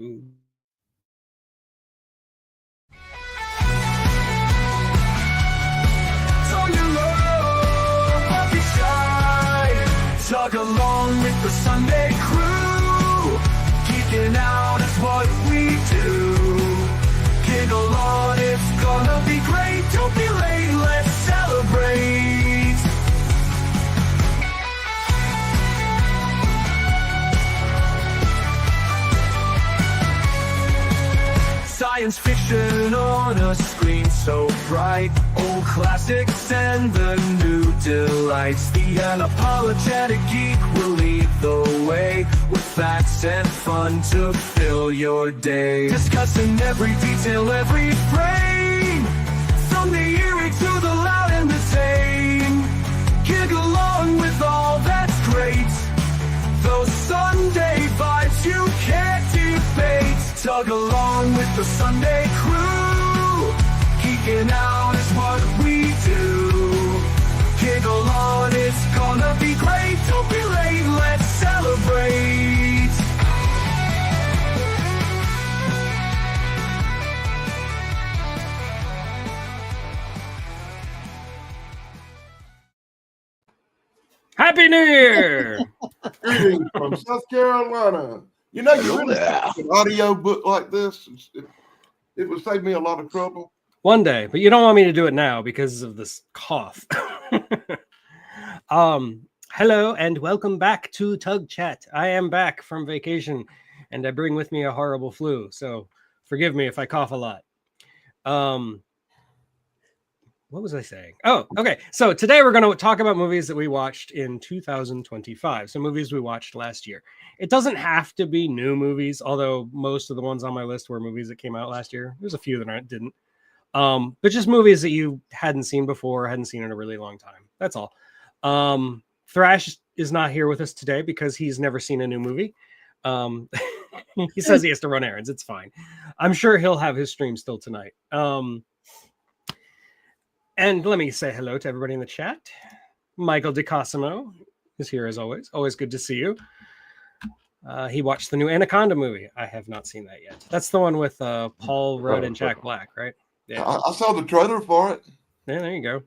Ooh. Tug along with the Sunday crew. Geeking out is what we do. Giggle on, it's gonna be great. Don't be late, let's celebrate. Science fiction on a screen so bright. Old classics and the new delights. The unapologetic geek will lead the way, with facts and fun to fill your day. Discussing every detail, every frame, from the eerie to the loud and the tame. Gig along with all that's great. Those Sunday vibes you can't debate. Tug along with the Sunday crew. Geeking out is what we do. Giggle on, it's gonna be great. Don't be late, let's celebrate. Happy New Year! Greetings from South Carolina. You know, you really an audio book like this, it would save me a lot of trouble. One day, but you don't want me to do it now because of this cough. Hello and welcome back to Tug Chat. I am back from vacation and I bring with me a horrible flu, so forgive me if I cough a lot. What was I saying? Oh, okay. So today we're going to talk about movies that we watched in 2025. So movies we watched last year. It doesn't have to be new movies, although most of the ones on my list were movies that came out last year. There's a few that I didn't. But just movies that you hadn't seen before, hadn't seen in a really long time. That's all. Thrash is not here with us today because he's never seen a new movie. He says he has to run errands. It's fine. I'm sure he'll have his stream still tonight. And let me say hello to everybody in the chat. Michael DeCosimo is here as always. Always good to see you. He watched the new Anaconda movie. I have not seen that yet. That's the one with Paul Rudd and Jack Black, right? Yeah. I saw the trailer for it. Yeah, there you go.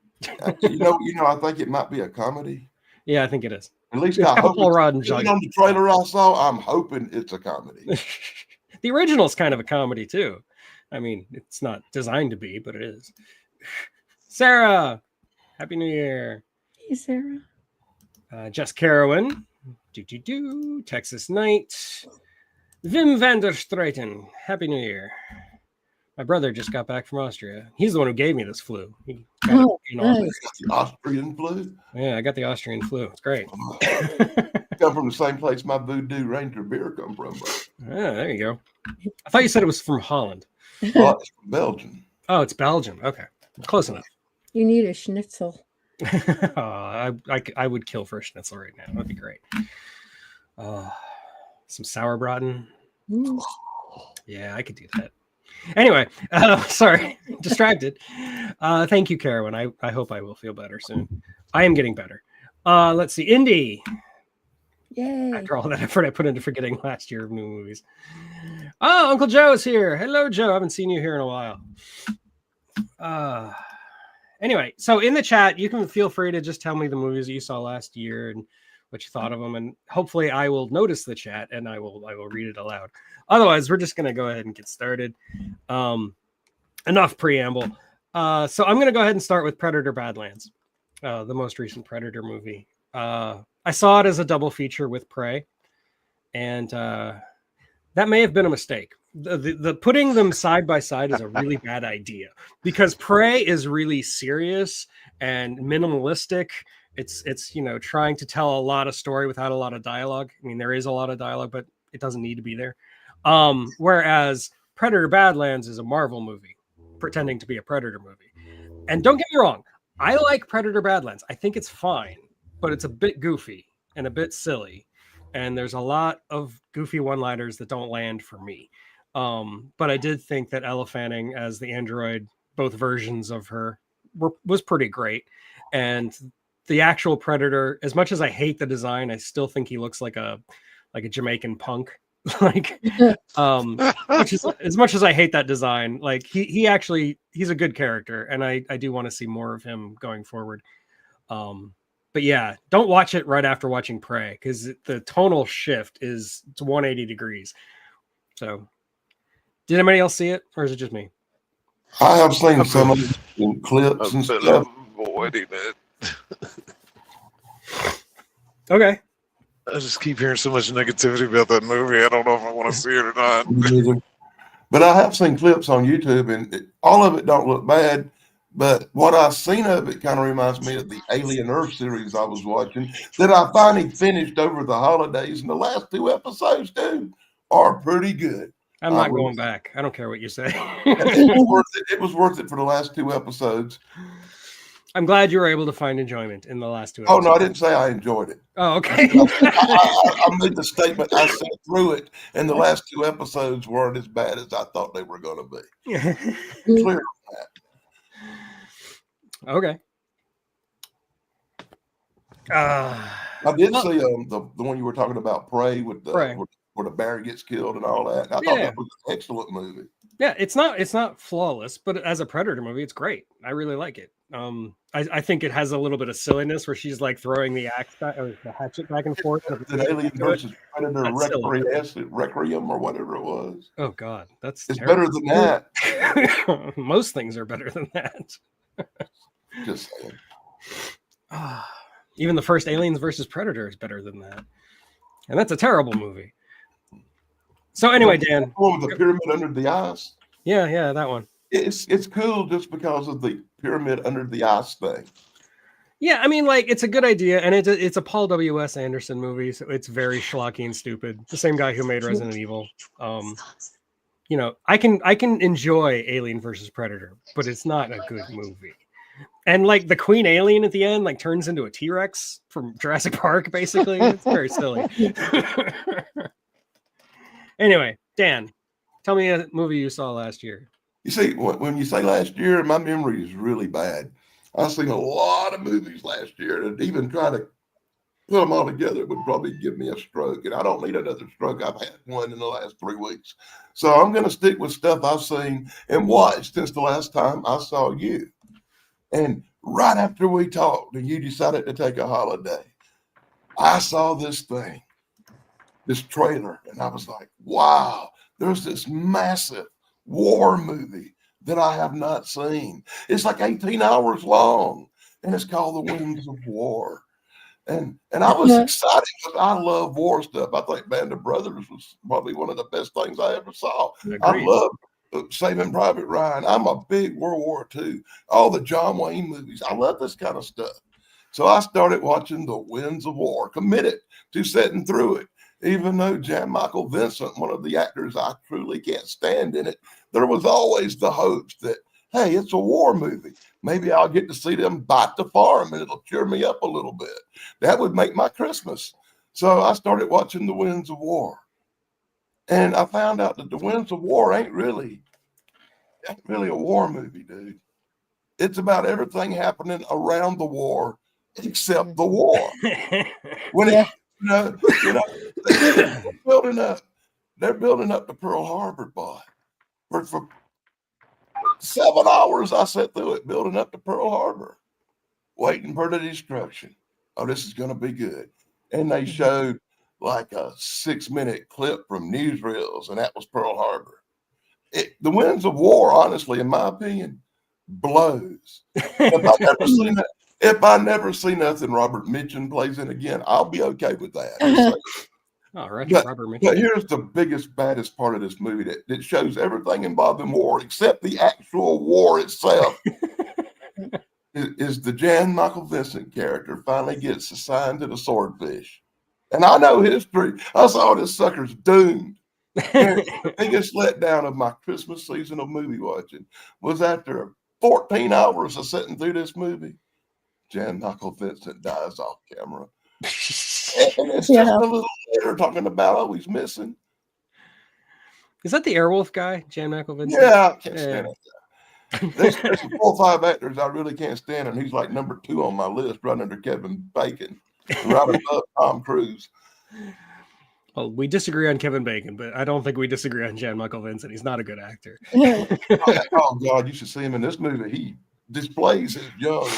you know, I think it might be a comedy. Yeah, I think it is. At least I hope Paul Rudd and Jack. On the trailer I saw, I'm hoping it's a comedy. The original's kind of a comedy too. I mean, it's not designed to be, but it is. Sarah, Happy New Year. Hey, Sarah. Jess Carowin, Texas Knight. Wim van der Straten, Happy New Year. My brother just got back from Austria. He's the one who gave me this flu. He got it in August. The Austrian flu? Yeah, I got the Austrian flu. It's great. Come from the same place my Voodoo Ranger beer come from. Yeah, there you go. I thought you said it was from Holland. Oh, it's from Belgium. Oh, it's Belgium. Okay, close enough. You need a schnitzel. I would kill for a schnitzel right now. That'd be great. Some sauerbraten. Mm. Yeah, I could do that. Anyway, sorry, distracted. Thank you, Carowin. I hope I will feel better soon. I am getting better. Let's see. Indy. Yay. After all that effort I put into forgetting last year of new movies. Oh, Uncle Joe is here. Hello, Joe. I haven't seen you here in a while. Anyway, so in the chat, you can feel free to just tell me the movies that you saw last year and what you thought of them. And hopefully I will notice the chat and I will read it aloud. Otherwise, we're just going to go ahead and get started. Enough preamble. So I'm going to go ahead and start with Predator Badlands, the most recent Predator movie. I saw it as a double feature with Prey, and that may have been a mistake. The putting them side by side is a really bad idea because Prey is really serious and minimalistic. It's trying to tell a lot of story without a lot of dialogue. I mean, there is a lot of dialogue, but it doesn't need to be there. Whereas Predator Badlands is a Marvel movie pretending to be a Predator movie. And don't get me wrong, I like Predator Badlands. I think it's fine, but it's a bit goofy and a bit silly. And there's a lot of goofy one-liners that don't land for me. But I did think that Ella Fanning as the android, both versions of her, was pretty great. And the actual Predator, as much as I hate the design, I still think he looks like a Jamaican punk. Like, which is as much as I hate that design, like he's a good character, and I do want to see more of him going forward. But yeah, don't watch it right after watching Prey, because the tonal shift is 180 degrees. So, did anybody else see it, or is it just me? I have seen some of it in clips and stuff. Avoiding it. Okay. I just keep hearing so much negativity about that movie. I don't know if I want to see it or not. But I have seen clips on YouTube, and all of it don't look bad. But what I've seen of it kind of reminds me of the Alien Earth series I was watching that I finally finished over the holidays. And the last 2 episodes, dude, are pretty good. I'm not going back. I don't care what you say. It was worth it for the last 2 episodes. I'm glad you were able to find enjoyment in the last 2 Oh, episodes. no, I didn't say I enjoyed it. Oh, okay. I made the statement. I sat through it, and the last 2 episodes weren't as bad as I thought they were going to be. Clear on that. Okay. I did see the one you were talking about, Prey, with the Prey. where the bear gets killed and all that. I thought that was an excellent movie. Yeah, it's not flawless, but as a Predator movie, it's great. I really like it. I think it has a little bit of silliness where she's like throwing the axe back, or the hatchet back and forth. The Alien versus Predator Requiem or whatever it was. Oh God, it's better than that. Most things are better than that. Just saying. Even the first Aliens versus Predator is better than that, and that's a terrible movie. So anyway, Dan, with the pyramid under the ice. Yeah, that one. It's cool just because of the pyramid under the ice thing. Yeah, I mean, like, it's a good idea, and it's a Paul W.S. Anderson movie, so it's very schlocky and stupid. The same guy who made Resident Evil. You know, I can enjoy Alien versus Predator, but it's not a good movie. And like the Queen Alien at the end, like turns into a T-Rex from Jurassic Park, basically. It's very silly. Anyway, Dan, tell me a movie you saw last year. You see, when you say last year, my memory is really bad. I've seen a lot of movies last year, and even trying to put them all together would probably give me a stroke. And I don't need another stroke. I've had one in the last 3 weeks. So I'm going to stick with stuff I've seen and watched since the last time I saw you. And right after we talked and you decided to take a holiday, I saw this thing, this trailer, and I was like, wow, there's this massive war movie that I have not seen. It's like 18 hours long, and it's called The Winds of War. And I was excited because I love war stuff. I think Band of Brothers was probably one of the best things I ever saw. Agreed. I love Saving Private Ryan. I'm a big World War II. All the John Wayne movies. I love this kind of stuff. So I started watching The Winds of War, committed to sitting through it. Even though Jan Michael Vincent, one of the actors I truly can't stand in it, there was always the hopes that, hey, it's a war movie. Maybe I'll get to see them bite the farm and it'll cheer me up a little bit. That would make my Christmas. So I started watching The Winds of War. And I found out that The Winds of War ain't really a war movie, dude. It's about everything happening around the war except the war. They're building up to Pearl Harbor, boy. For 7 hours, I sat through it, building up to Pearl Harbor, waiting for the destruction. Oh, this is going to be good. And they showed like a 6-minute clip from newsreels, and that was Pearl Harbor. The Winds of War, honestly, in my opinion, blows. If I never see nothing Robert Mitchum plays in again, I'll be okay with that. All right, Robert Mitchum. But here's the biggest, baddest part of this movie that shows everything involving war except the actual war itself. is the Jan Michael Vincent character finally gets assigned to the Swordfish. And I know history. I saw this sucker's doomed. The biggest letdown of my Christmas season of movie watching was after 14 hours of sitting through this movie, Jan Michael Vincent dies off camera. And it's just a little later talking about, oh, he's missing. Is that the Airwolf guy, Jan Michael Vincent? Yeah, I can't stand it. There's 4 or 5 actors I really can't stand, and he's like number 2 on my list, right under Kevin Bacon, right above Tom Cruise. Well, we disagree on Kevin Bacon, but I don't think we disagree on Jan Michael Vincent. He's not a good actor. Oh God, you should see him in this movie. He displays his young,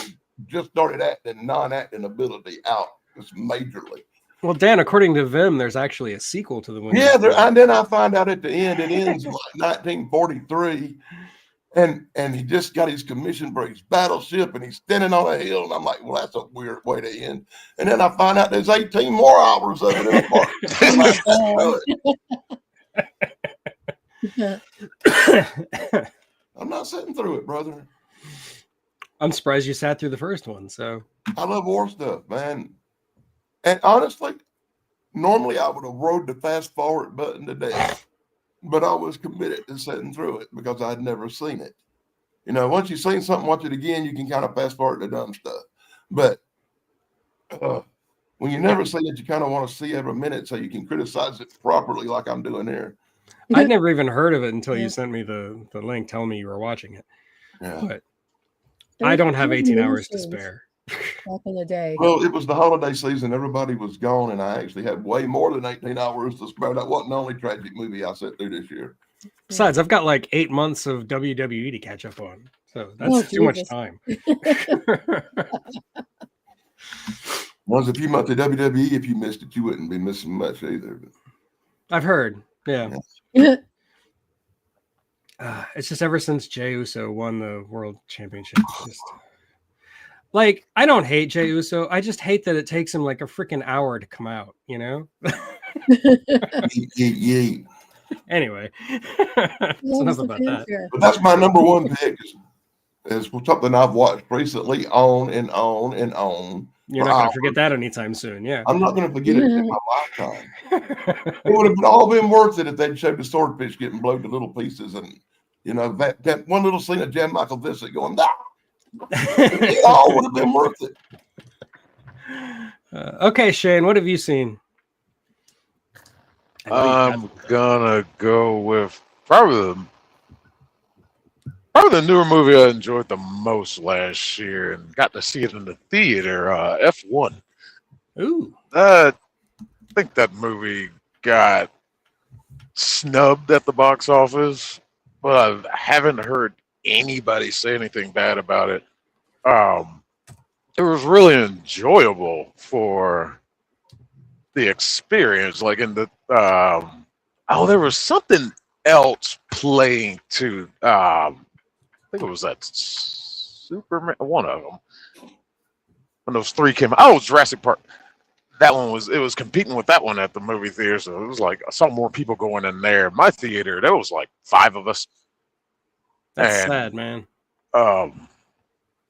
just started acting, non-acting ability out just majorly. Well, Dan, according to Vim, there's actually a sequel to the Windows. Yeah, and then I find out at the end, it ends in like 1943, and he just got his commission for his battleship, and he's standing on a hill, and I'm like, well, that's a weird way to end. And then I find out there's 18 more hours of it in the park. I'm not sitting through it, brother. I'm surprised you sat through the first one. So I love war stuff, man. And honestly, normally I would have rode the fast forward button to death, but I was committed to sitting through it because I'd never seen it. You know, once you've seen something, watch it again, you can kind of fast forward the dumb stuff. But when you never see it, you kind of want to see every minute so you can criticize it properly, like I'm doing here. I'd never even heard of it until you sent me the link telling me you were watching it. Yeah. But I don't have 18 hours to spare. Back in the day. Well, it was the holiday season. Everybody was gone, and I actually had way more than 18 hours to spare. That wasn't the only tragic movie I sat through this year. Besides, I've got like 8 months of WWE to catch up on. So that's too much time. Once a few months of WWE, if you missed it, you wouldn't be missing much either. I've heard. Yeah. It's just ever since Jey Uso won the world championship. Just like, I don't hate Jey Uso. I just hate that it takes him like a freaking hour to come out, you know? Yeet. Anyway, it's enough about that. But that's my number one pick. Is something I've watched recently on and on and on. You're not going to forget that anytime soon. Yeah. I'm not going to forget it in my lifetime. It would have all been worth it if they'd showed the swordfish getting blown to little pieces, and you know that one little scene of Jan Michael Vincent going, "Ah!" It all would have been worth it. Okay, Shane, what have you seen? I'm gonna go with probably the newer movie I enjoyed the most last year and got to see it in the theater, F1. Ooh. I think that movie got snubbed at the box office, but I haven't heard anybody say anything bad about it. It was really enjoyable for the experience. Like in the there was something else playing too. I think it was that Superman, one of them. When those three came out, it was Jurassic Park. That one was competing with that one at the movie theater. So it was like I saw more people going in there. My theater, there was like 5 of us. That's sad, man. I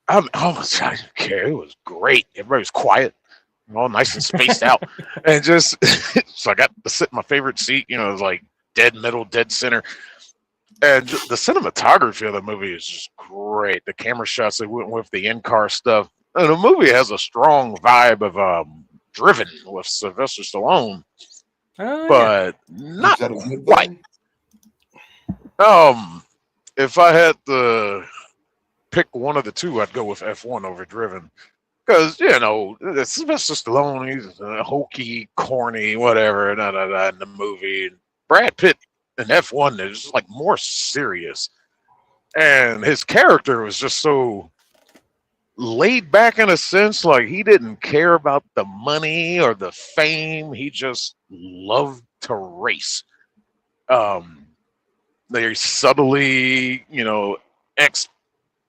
didn't care. It was great. Everybody was quiet, all nice and spaced out, and just so I got to sit in my favorite seat. You know, it was like dead middle, dead center. And the cinematography of the movie is just great. The camera shots they went with, the in-car stuff. And the movie has a strong vibe of Driven with Sylvester Stallone, but not quite. If I had to pick one of the two, I'd go with F1 over Driven. Because, you know, Sylvester Stallone, he's hokey, corny, whatever, in the movie. Brad Pitt in F1 is just like more serious. And his character was just so laid back in a sense, like he didn't care about the money or the fame. He just loved to race. They subtly, you know,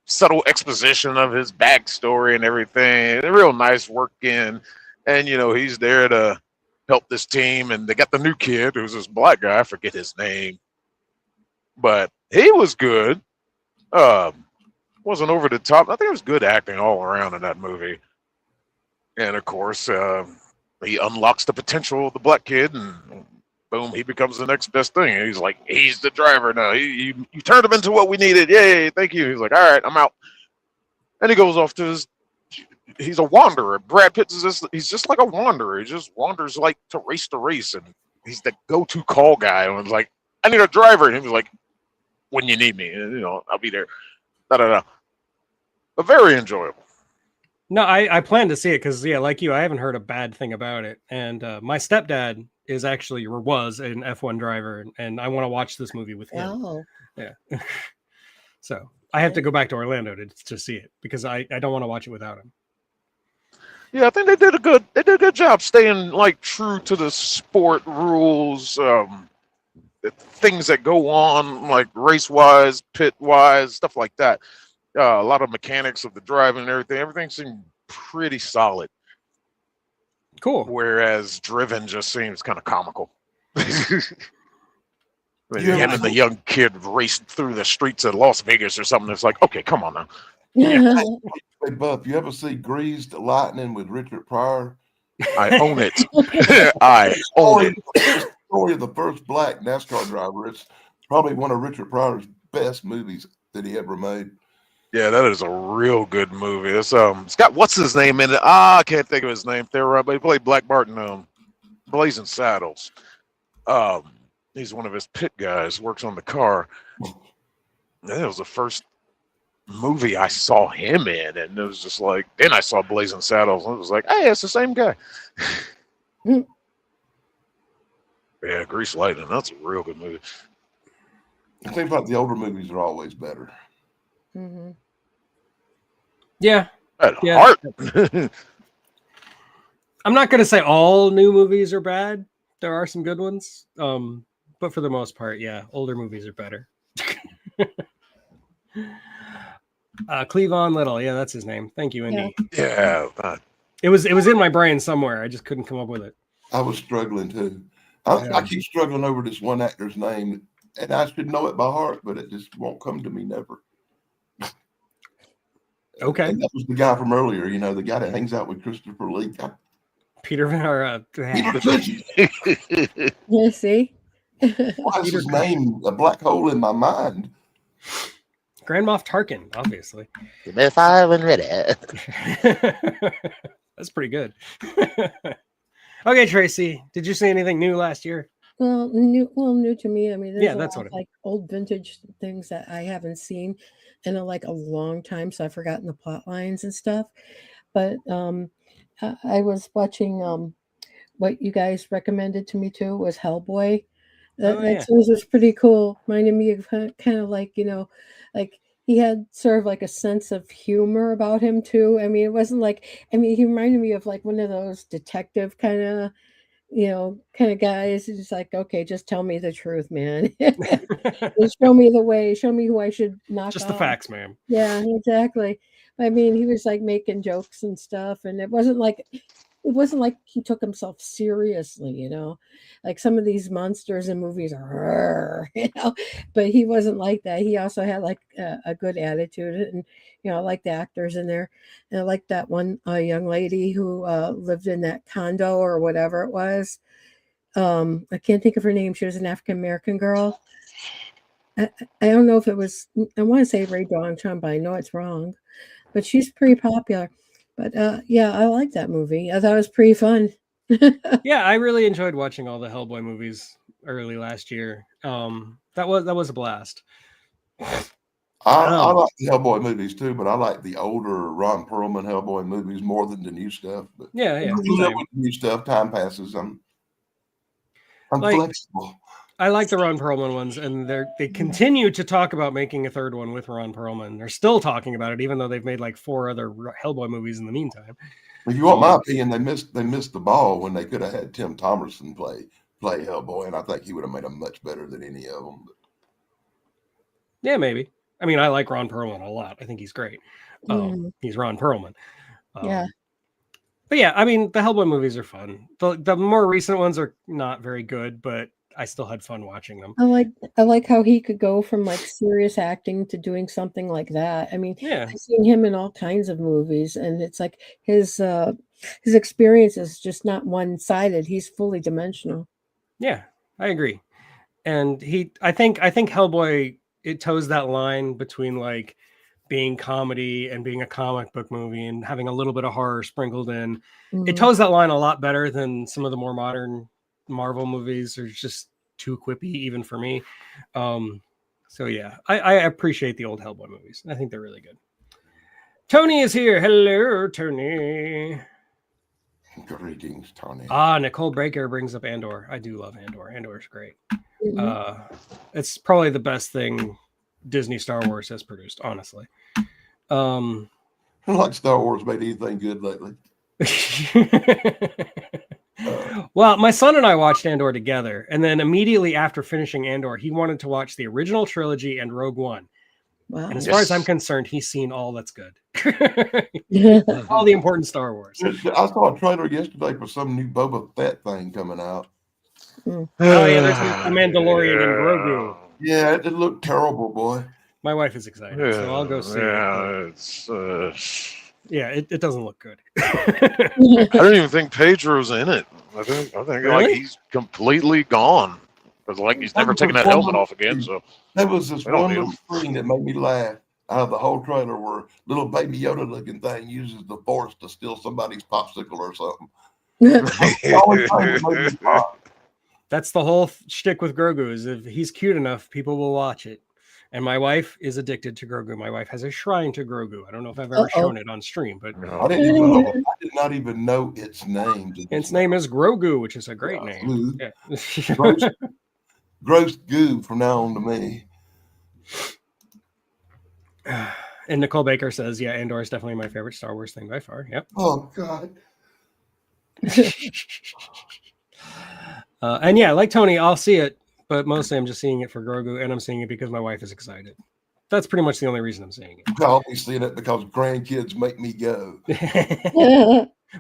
subtle exposition of his backstory and everything. A real nice work in. And, you know, he's there to help this team. And they got the new kid who's this black guy. I forget his name. But he was good. Wasn't over the top. I think it was good acting all around in that movie. And, of course, he unlocks the potential of the black kid and boom, he becomes the next best thing. And he's like, he's the driver now. You turned him into what we needed. Yay, thank you. He's like, all right, I'm out. And he goes off to he's a wanderer. Brad Pitt he's just like a wanderer. He just wanders like to race. And he's the go-to call guy. And was like, I need a driver. And he was like, when you need me, and, you know, I'll be there. But very enjoyable. No, I plan to see it because, yeah, like you, I haven't heard a bad thing about it. And my stepdad is actually or was an F1 driver, and I want to watch this movie with him. Wow. Yeah. So I have to go back to Orlando to see it because I don't want to watch it without him. Yeah, I think they did a good job staying like true to the sport rules, the things that go on like race wise, pit wise, stuff like that. A lot of mechanics of the driving and everything seemed pretty solid. Cool. Whereas driven just seems kind of comical. Yeah. Him and the young kid raced through the streets of Las Vegas or something. It's like, okay, come on now. Yeah. Hey, Buff, you ever see Greased Lightning with Richard Pryor? I own it. I own it. The story of the first black NASCAR driver. It's probably one of Richard Pryor's best movies that he ever made. Yeah, that is a real good movie. It's got what's his name in it? I can't think of his name. But he played Black Barton, Blazing Saddles. He's one of his pit guys. Works on the car. That was the first movie I saw him in, and it was just like. Then I saw Blazing Saddles, and it was like, hey, it's the same guy. Yeah, Grease Lightning. That's a real good movie. It seems like the older movies are always better. Mm-hmm. Yeah. At Yeah. heart. I'm not going to say all new movies are bad. There are some good ones. But for the most part, yeah, older movies are better. Cleavon Little. Yeah, that's his name. Thank you, Indy. Yeah. It was in my brain somewhere. I just couldn't come up with it. I was struggling too. I keep struggling over this one actor's name, and I should know it by heart, but it just won't come to me never. Okay. And that was the guy from earlier, the guy that hangs out with Christopher Lee. Peter Cushing. Yeah, see? Why is his name a black hole in my mind? Grand Moff Tarkin, obviously. Give me 5 and ready. That's pretty good. Okay, Tracy, did you see anything new last year? Well, new to me. I mean, there's That's lot what of, like old vintage things that I haven't seen in a long time, so I've forgotten the plot lines and stuff. But I was watching what you guys recommended to me too was Hellboy. That was pretty cool. Reminded me of kind of like like he had sort of like a sense of humor about him too. I mean, it wasn't like he reminded me of like one of those detective kind of guys. It's just like, okay, just tell me the truth, man. Just show me the way. Show me who I should knock just off. the facts, ma'am. Yeah, exactly. I mean, he was like making jokes and stuff, and it wasn't like he took himself seriously, like some of these monsters in movies are, but he wasn't like that. He also had like a good attitude, and I like the actors in there, and I like that one young lady who lived in that condo or whatever it was. I can't think of her name. She was an African American girl. I don't know if it was. I want to say Ray Dongchon, but I know it's wrong. But she's pretty popular. But yeah, I like that movie. I thought it was pretty fun. Yeah, I really enjoyed watching all the Hellboy movies early last year. That was a blast. I like the Hellboy movies too, but I like the older Ron Perlman Hellboy movies more than the new stuff. But Yeah. with the new stuff, time passes. I'm flexible. I like the Ron Perlman ones, and they continue to talk about making a third one with Ron Perlman. They're still talking about it, even though they've made like 4 other Hellboy movies in the meantime. If you want my opinion, they missed the ball when they could have had Tim Thomerson play Hellboy, and I think he would have made them much better than any of them. But. Yeah, maybe. I mean, I like Ron Perlman a lot. I think he's great. He's Ron Perlman. Yeah. But yeah, I mean, the Hellboy movies are fun. The more recent ones are not very good, but I still had fun watching them. I like how he could go from like serious acting to doing something like that. I mean, Yeah. I've seen him in all kinds of movies, and it's like his experience is just not one-sided. He's fully dimensional. Yeah, I agree. And I think Hellboy, it toes that line between like being comedy and being a comic book movie and having a little bit of horror sprinkled in. Mm-hmm. It toes that line a lot better than some of the more modern Marvel movies are just too quippy even for me. So yeah, I appreciate the old Hellboy movies. I think they're really good. Tony is here. Hello, Tony. Greetings, Tony. Nicole Baker brings up Andor. I do love Andor. Andor's great. Mhm. It's probably the best thing Disney Star Wars has produced, honestly. Like Star Wars made anything good lately. Well, my son and I watched Andor together, and then immediately after finishing Andor, he wanted to watch the original trilogy and Rogue One. Wow. And as far as I'm Yes. concerned, he's seen all that's good. Yeah. All the important Star Wars. I saw a trailer yesterday for some new Boba Fett thing coming out. Oh, yeah, there's the Mandalorian and Grogu. Yeah, it looked terrible, boy. My wife is excited, so I'll go see it. It's. Yeah, it doesn't look good. I don't even think Pedro's in it. I think Really? like he's completely gone. Because like he's never taken that helmet off again. So There was this We don't one need little him. scene that made me laugh out of the whole trailer where little baby Yoda looking thing uses the Force to steal somebody's popsicle or something. The only thing that made me pop. That's the whole shtick with Grogu is if he's cute enough, people will watch it. And my wife is addicted to Grogu. My wife has a shrine to Grogu. I don't know if I've ever shown it on stream, but I did not even know its name. its name is Grogu, which is a great name. Yeah. Gross goo from now on to me. And Nicole Baker says, yeah, Andor is definitely my favorite Star Wars thing by far. Yep. Oh, God. And yeah, like Tony, I'll see it, but mostly I'm just seeing it for Grogu, and I'm seeing it because my wife is excited. That's pretty much the only reason I'm seeing it. I'll be seeing it because grandkids make me go.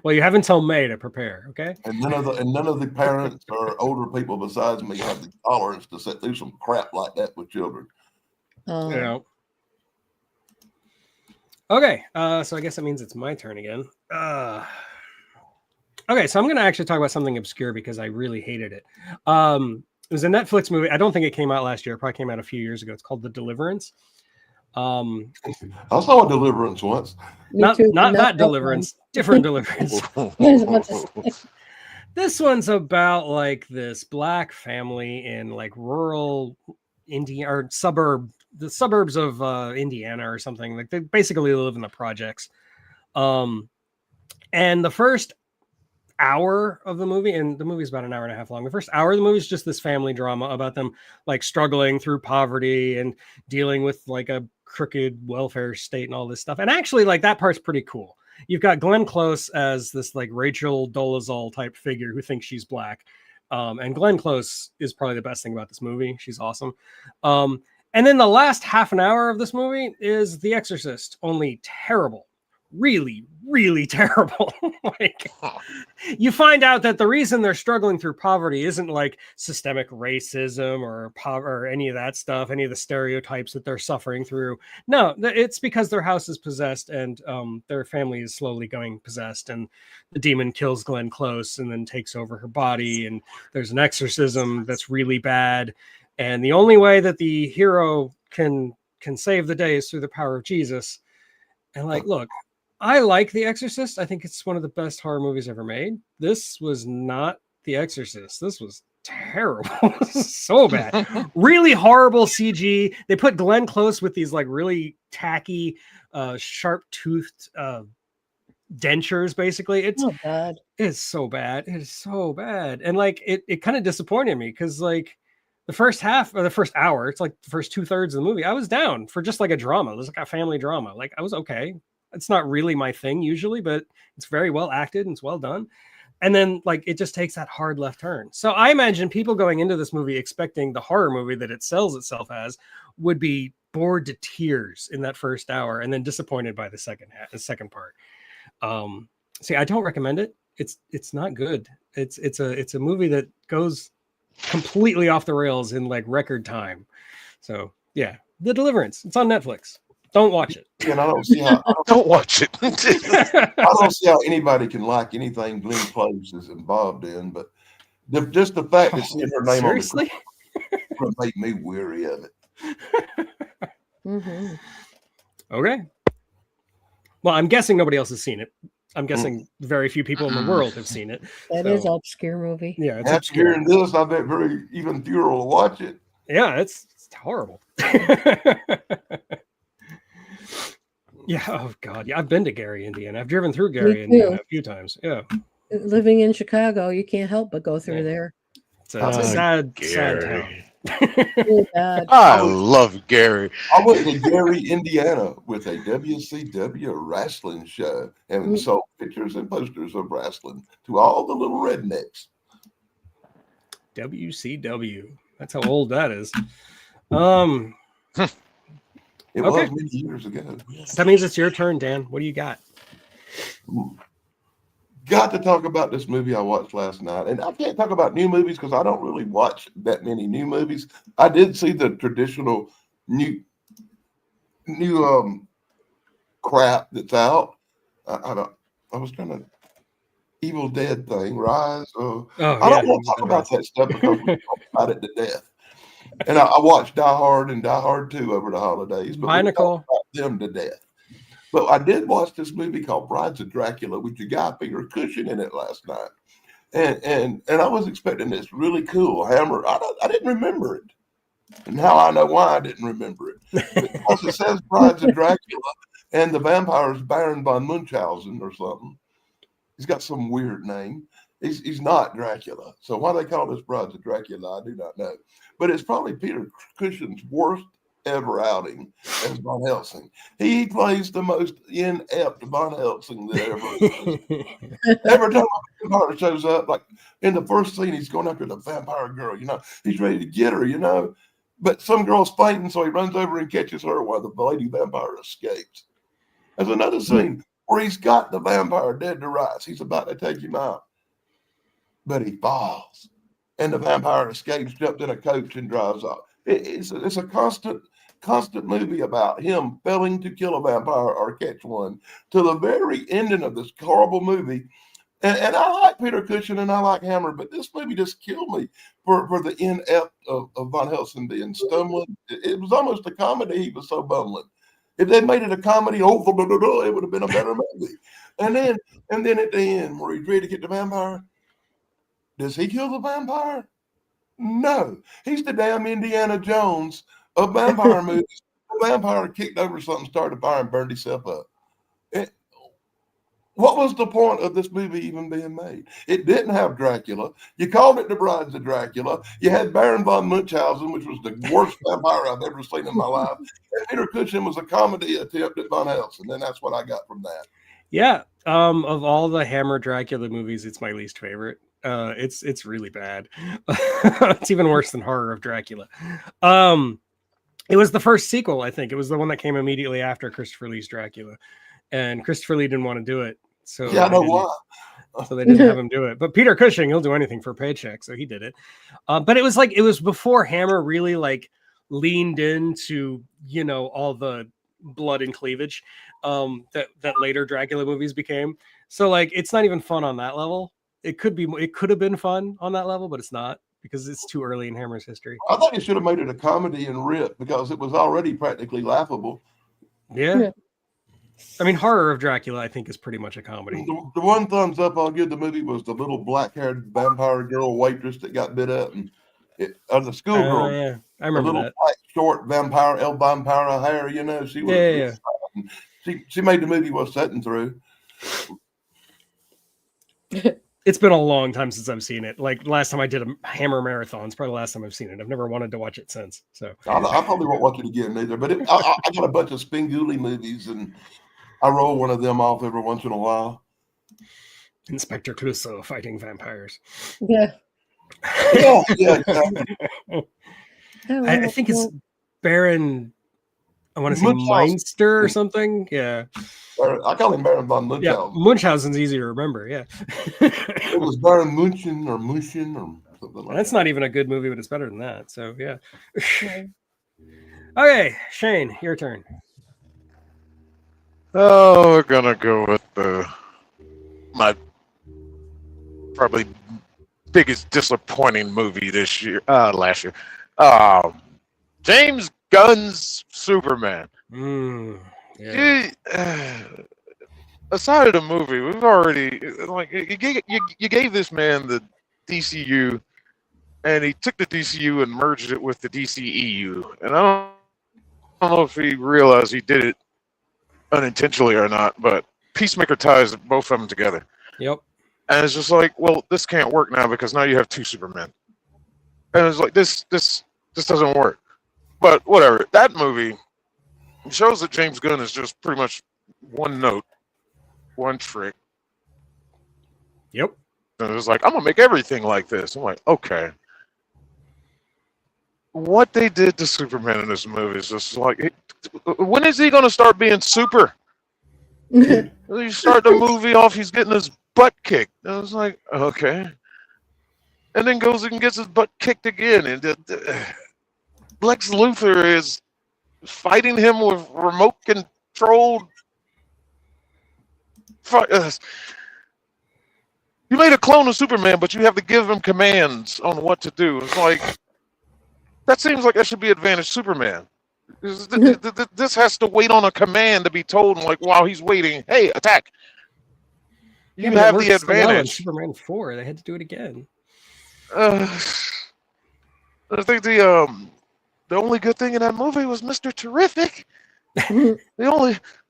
Well, you have until May to prepare, okay? And none of the parents or older people besides me have the tolerance to sit through some crap like that with children. Yeah. Okay, so I guess that means it's my turn again. Okay, so I'm going to actually talk about something obscure because I really hated it. It was a Netflix movie. I don't think it came out last year. It probably came out a few years ago. It's called The Deliverance. I saw a Deliverance once. Not that Deliverance, different Deliverance. This one's about like this black family in like rural India or the suburbs of Indiana or something. Like they basically live in the projects. And the first hour of the movie, and the movie's about an hour and a half long. The first hour of the movie is just this family drama about them like struggling through poverty and dealing with like a crooked welfare state and all this stuff. And actually, like that part's pretty cool. You've got Glenn Close as this like Rachel Dolezal type figure who thinks she's black. And Glenn Close is probably the best thing about this movie. She's awesome. And then the last half an hour of this movie is The Exorcist, only terrible. Really, really terrible. Like, you find out that the reason they're struggling through poverty isn't like systemic racism or any of that stuff, any of the stereotypes that they're suffering through. No, it's because their house is possessed and their family is slowly going possessed, and the demon kills Glenn Close and then takes over her body, and there's an exorcism that's really bad. And the only way that the hero can save the day is through the power of Jesus. And like, look, I like The Exorcist. I think it's one of the best horror movies ever made. This was not The Exorcist. This was terrible. So bad. Really horrible CG. They put Glenn Close with these like really tacky, sharp-toothed dentures, basically. It's so bad. It's so bad. It is so bad. And like it kind of disappointed me because like the first half or the first hour, it's like the first 2/3 of the movie, I was down for just like a drama. It was like a family drama. Like I was okay. It's not really my thing usually, but it's very well acted and it's well done. And then like it just takes that hard left turn. So I imagine people going into this movie expecting the horror movie that it sells itself as would be bored to tears in that first hour and then disappointed by the second part. See, I don't recommend it. It's not good. It's a movie that goes completely off the rails in like record time. So yeah, The Deliverance. It's on Netflix. Don't watch it. And I don't see how don't watch it. I don't see how anybody can like anything Glenn Close is involved in, but just the fact that seeing her name seriously on the make me weary of it. Mm-hmm. Okay. Well, I'm guessing nobody else has seen it. I'm guessing very few people in the world have seen it. That is an obscure movie. Yeah, it's After obscure. hearing this, I bet very even fewer will watch it. Yeah, it's horrible. Yeah. Oh God. Yeah, I've been to Gary, Indiana. I've driven through Gary, Indiana a few times. Yeah. living in Chicago, you can't help but go through Yeah. there. It's a Oh, sad Gary. town. Really bad. I love Gary. I went to Gary, Indiana with a WCW wrestling show and sold pictures and posters of wrestling to all the little rednecks. WCW. That's how old that is. It Okay. was many years ago. That means it's your turn, Dan. What do you got? Got to talk about this movie I watched last night. And I can't talk about new movies because I don't really watch that many new movies. I did see the traditional new crap that's out. I was trying to Evil Dead thing, Rise. I don't want to talk about that stuff because we talk about it to death. And I watched Die Hard and Die Hard 2 over the holidays, but we talked about them to death. But I did watch this movie called Brides of Dracula with your guy Peter Cushing in it last night, and I was expecting this really cool Hammer. I didn't remember it, and now I know why I didn't remember it because it says Brides of Dracula, and the vampire is Baron von Munchausen or something. He's got some weird name. He's not Dracula, so why they call this Brides of Dracula, I do not know. But it's probably Peter Cushing's worst ever outing as Von Helsing. He plays the most inept Von Helsing that ever. Every time a vampire shows up, like in the first scene, he's going after the vampire girl. He's ready to get her. But some girl's fainting, so he runs over and catches her while the lady vampire escapes. There's another scene where he's got the vampire dead to rights. He's about to take him out, but he falls, and the vampire escapes, jumped in a coach, and drives off. It's a constant movie about him failing to kill a vampire or catch one to the very ending of this horrible movie. And I like Peter Cushing and I like Hammer, but this movie just killed me for the inept of Von Helsing being stumbling. It was almost a comedy. He was so bumbling. If they made it a comedy, it would have been a better movie. And then at the end, where he's ready to get the vampire, does he kill the vampire? No, he's the damn Indiana Jones of vampire movies. The vampire kicked over something, started a fire, and burned himself up. What was the point of this movie even being made? It didn't have Dracula. You called it The Brides of Dracula. You had Baron von Munchausen, which was the worst vampire I've ever seen in my life. And Peter Cushing was a comedy attempt at Von Helsing, and that's what I got from that. Yeah, of all the Hammer Dracula movies, it's my least favorite. It's really bad. It's even worse than Horror of Dracula. It was the first sequel, I think. It was the one that came immediately after Christopher Lee's Dracula, and Christopher Lee didn't want to do it. So yeah, I know why. So they didn't have him do it. But Peter Cushing, he'll do anything for a paycheck, so he did it. But it was before Hammer really leaned into all the blood and cleavage that later Dracula movies became. So it's not even fun on that level. It could have been fun on that level, but it's not because it's too early in Hammer's history. I thought he should have made it a comedy and rip because it was already practically laughable. Yeah. I mean, Horror of Dracula, I think, is pretty much a comedy. The one thumbs up I'll give the movie was the little black-haired vampire girl waitress that got bit up, and the schoolgirl. Yeah, I remember little that. Black, short vampire hair. She was. Yeah. She made the movie worth sitting through. It's been a long time since I've seen it. Last time I did a Hammer marathon, it's probably the last time I've seen it. I've never wanted to watch it since. So I probably won't watch it again either. But I got a bunch of Spenguli movies, and I roll one of them off every once in a while. Inspector Clouseau fighting vampires. Yeah. Yeah. Exactly. I think it's Baron. I want to say Meinster or something. Yeah. I call him Baron von Munchausen. Yeah, Munchausen's easy to remember. Yeah. It was Baron Munchen or something like That's that. not even a good movie, but it's better than that. So yeah. Okay, Shane, your turn. Oh, we're gonna go with my probably biggest disappointing movie last year. James Gunn's Superman. Yeah. Aside of the movie, we've already you gave this man the DCU, and he took the DCU and merged it with the DCEU, and I don't know if he realized he did it unintentionally or not, but Peacemaker ties both of them together. Yep. And it's just like, well, this can't work now because now you have two Supermen. And it's like this doesn't work. But whatever. That movie shows that James Gunn is just pretty much one note, one trick. Yep. And it's like, I'm gonna make everything like this. I'm like, okay. What they did to Superman in this movie is just like, when is he gonna start being super? You start the movie off, he's getting his butt kicked. And I was like, okay. And then goes and gets his butt kicked again. And Lex Luthor is fighting him with remote controlled. You made a clone of Superman, but you have to give him commands on what to do. It's like, that seems like that should be Advantage Superman. This has to wait on a command to be told, like, while he's waiting, hey, attack. You have the advantage. Superman 4, they had to do it again. I think the only good thing in that movie was Mr. Terrific. the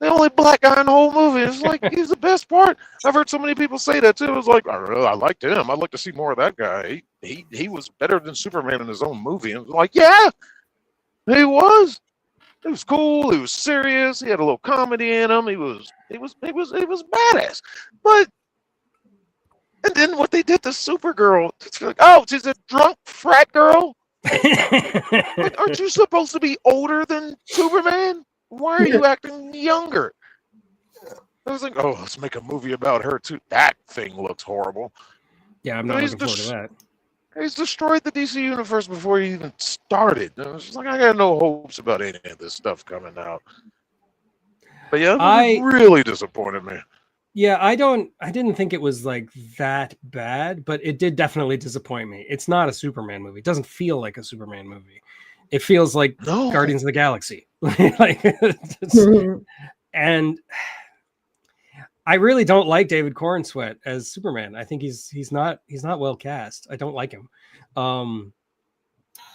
only black guy in the whole movie. It's like, he's the best part. I've heard so many people say that too. It's like, I liked him. I'd like to see more of that guy. He was better than Superman in his own movie. And like, yeah, he was. He was cool. He was serious. He had a little comedy in him. He was badass. But and then what they did to Supergirl, it's like, oh, she's a drunk frat girl. Like, aren't you supposed to be older than Superman? Why are you acting younger? I was like, oh, let's make a movie about her too. That thing looks horrible. Yeah, I'm not looking forward to that. He's destroyed the DC universe before he even started. I was just like, I got no hopes about any of this stuff coming out. But yeah, it really disappointed me. Yeah, I didn't think it was like that bad, but it did definitely disappoint me. It's not a Superman movie. It doesn't feel like a Superman movie. It feels like Guardians of the Galaxy. And I really don't like David Corenswet as Superman. I think he's not well cast. I don't like him.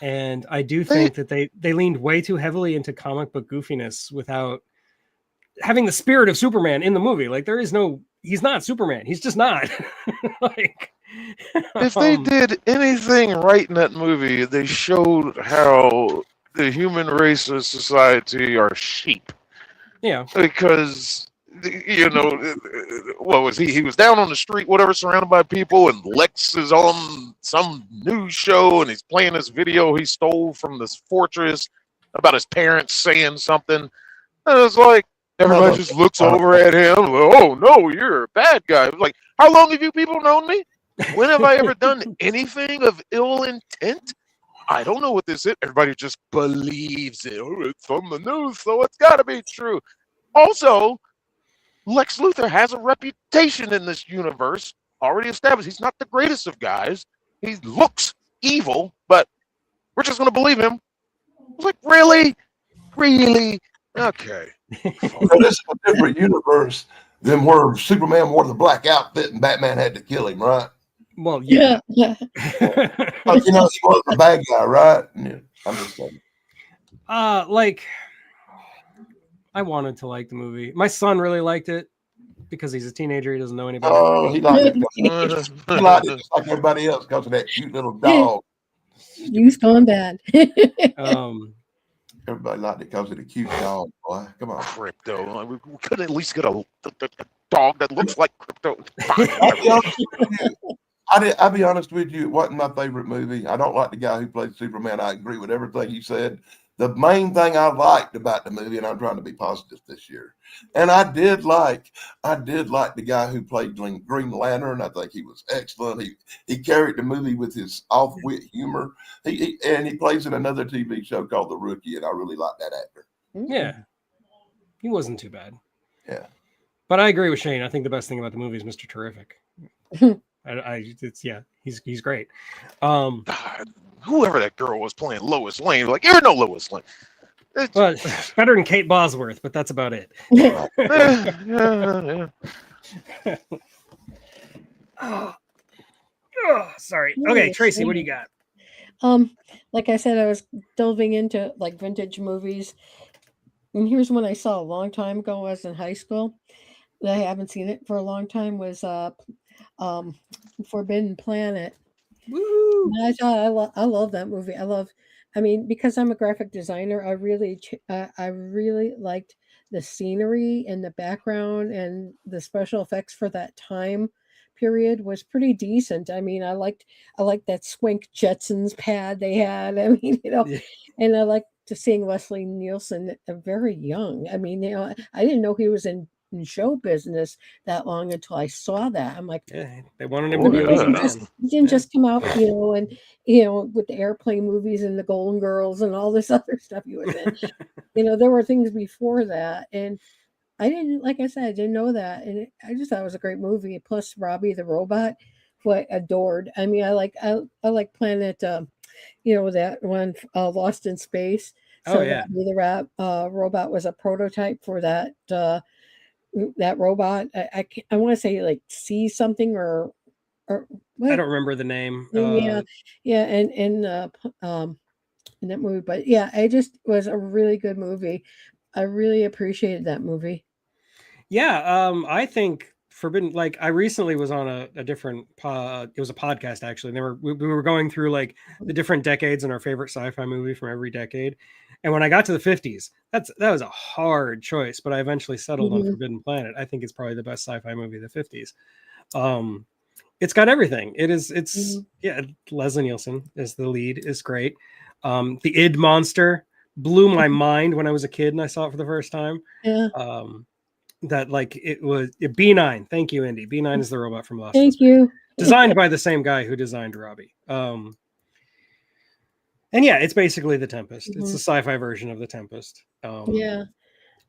And I do think that they leaned way too heavily into comic book goofiness without having the spirit of Superman in the movie. Like, he's not Superman. He's just not. Like, if they did anything right in that movie, they showed how the human race of society are sheep. Yeah. Because, what was he? He was down on the street, whatever, surrounded by people, and Lex is on some news show, and he's playing this video he stole from this fortress about his parents saying something. And it's like, everybody just looks over at him. Oh, no, you're a bad guy. It's like, how long have you people known me? When have I ever done anything of ill intent? I don't know what this is. Everybody just believes it. Oh, it's on the news, so it's got to be true. Also, Lex Luthor has a reputation in this universe already established. He's not the greatest of guys. He looks evil, but we're just going to believe him. I was like, really? Really? Okay. So this is a different universe than where Superman wore the black outfit and Batman had to kill him, right? Well, yeah. But, he was the bad guy, right? Yeah, I'm just saying. Like, I wanted to like the movie. My son really liked it because he's a teenager. He doesn't know any better. Oh, he liked it. He liked it just like everybody else because of that cute little dog. Youth gone bad. Everybody liked it because of the cute dog, boy. Come on. Crypto. We couldn't at least get a dog that looks like Crypto. I'll be honest with you, it wasn't my favorite movie. I don't like the guy who played Superman. I agree with everything he said. The main thing I liked about the movie, and I'm trying to be positive this year, and I did like the guy who played Green Lantern. I think he was excellent. He carried the movie with his off-wit humor. He plays in another TV show called The Rookie, and I really like that actor. Yeah, he wasn't too bad. Yeah, but I agree with Shane. I think the best thing about the movie is Mr. Terrific. He's great. God, whoever that girl was playing Lois Lane, like, you're no Lois Lane. Well, better than Kate Bosworth, but that's about it. Yeah. Sorry. Okay, Tracy, what do you got? Like I said, I was delving into like vintage movies, and here's one I saw a long time ago. I was in high school. I haven't seen it for a long time. Was um, Forbidden Planet. Woo! And I love that movie. I mean, because I'm a graphic designer, I really liked the scenery and the background and the special effects for that time period was pretty decent. I mean, I liked that Swink Jetsons pad they had. I mean, Yeah. and I liked to seeing Leslie Nielsen very young. I mean, I didn't know he was in show business that long until I saw that. I'm like, Yeah, they wanted him Oh, to be a busy yeah. man. he didn't Yeah. just come out, and with the airplane movies and the Golden Girls and all this other stuff he was in. There were things before that, and I didn't, like I said, I didn't know that, and I just thought it was a great movie. Plus, Robbie the robot, who I adored. I mean, I like Planet, that one, Lost in Space. Oh So yeah. Robbie the robot was a prototype for that robot. I want to say like see something or I what? don't remember the name. Yeah, yeah, in that movie. But yeah, it just was a really good movie. I really appreciated that movie. Yeah, I think Forbidden. Like, I recently was on a different. It was a podcast actually. And we were going through like the different decades and our favorite sci-fi movie from every decade. And when I got to the 50s, that was a hard choice, but I eventually settled on Mhm, Forbidden Planet. I think it's probably the best sci-fi movie of the 50s. Um, it's got everything. It's mhm. yeah. Leslie Nielsen is the lead. Is great. The id monster blew my mind when I was a kid and I saw it for the first time. Yeah, Um, that like it was B9. Thank you, Indy. B9 is the robot from Lost in thank Space, you. designed by the same guy who designed Robbie. And yeah, it's basically the Tempest. It's Mhm. the sci-fi version of the Tempest. Yeah,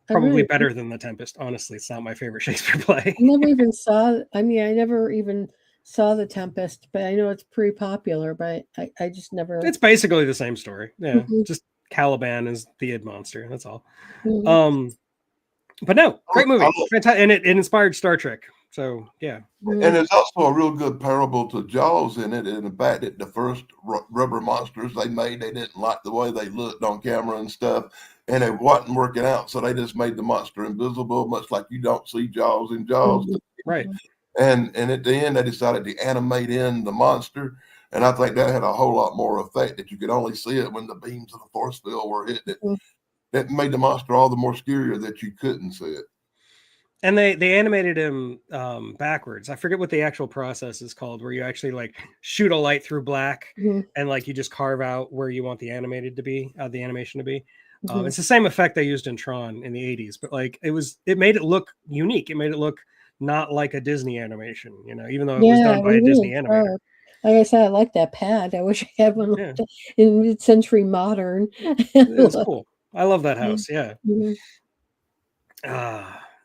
I Probably really better than the Tempest. Honestly, it's not my favorite Shakespeare play. I never even saw. I mean, I never even saw The Tempest, but I know it's pretty popular. But I just never. It's basically the same story. Yeah, Mhm, just Caliban is the id monster. That's all. mhm, Um, but no, great I movie. And it inspired Star Trek. So yeah. And mhm, there's also a real good parable to Jaws in it, in the fact that the first rubber monsters they made, they didn't like the way they looked on camera and stuff, and it wasn't working out, so they just made the monster invisible, much like you don't see Jaws in Jaws. mhm, Right. And at the end, they decided to animate in the monster, and I think that had a whole lot more effect that you could only see it when the beams of the force field were hitting it. mhm, That made the monster all the more scarier that you couldn't see it. And they animated him backwards. I forget what the actual process is called, where you actually like shoot a light through black mhm, and like you just carve out where you want the the animation to be. mhm. It's the same effect they used in Tron in the 80s, but like it made it look unique. It made it look not like a Disney animation, even though it was Yeah, done it by was a really Disney animator. sharp. Like I said, I like that pad. I wish I had one like Yeah, that in mid-century modern. it was cool. I love that house. Yeah. Mhm.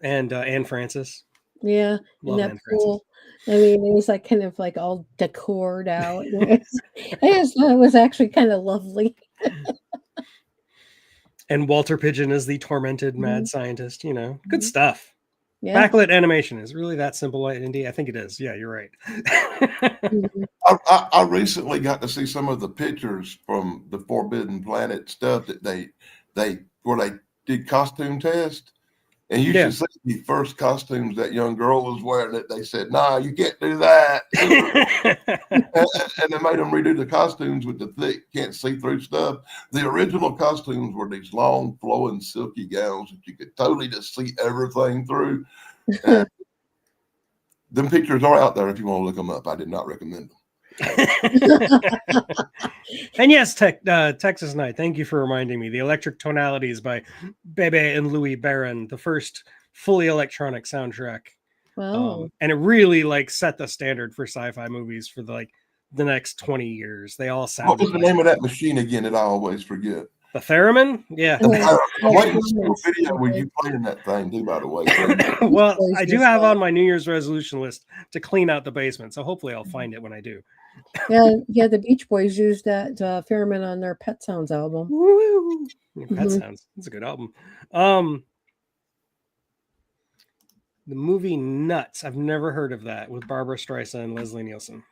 And Anne Francis. Yeah, in Love that Anne Francis. pool. I mean, it was like kind of like all decored out. I just thought it was actually kind of lovely. And Walter Pigeon is the tormented mad Mhm, scientist, good mhm. stuff. Yeah. Backlit animation is really that simple, Indy. I think it is. Yeah, you're right. Mhm, I recently got to see some of the pictures from the Forbidden Planet stuff that they where they did costume test, and you Yeah. should see the first costumes that young girl was wearing. That they said, "Nah, you can't do that," and they made them redo the costumes with the thick, can't see through stuff. The original costumes were these long, flowing, silky gowns that you could totally just see everything through. And them pictures are out there if you want to look them up. I did not recommend them. And yes, Texas Night. Thank you for reminding me. The Electric Tonalities by Bebe and Louis Barron, the first fully electronic soundtrack. Wow. And it really like set the standard for sci-fi movies for the next 20 years. They all What sounded was the like name of that machine again that I always forget? the theremin. Yeah. Yeah, I'm waiting to see a Performance. video with you playing that thing too, by the way. Beach Well, Boys I do used have that. on my New Year's resolution list to clean out the basement, so hopefully I'll find it when I do. Yeah, yeah, the Beach Boys used that Fairman on their Pet Sounds album. Woo! Pet Mhm. Sounds. That's a good album. The movie Nuts. I've never heard of that with Barbara Streisand and Leslie Nielsen.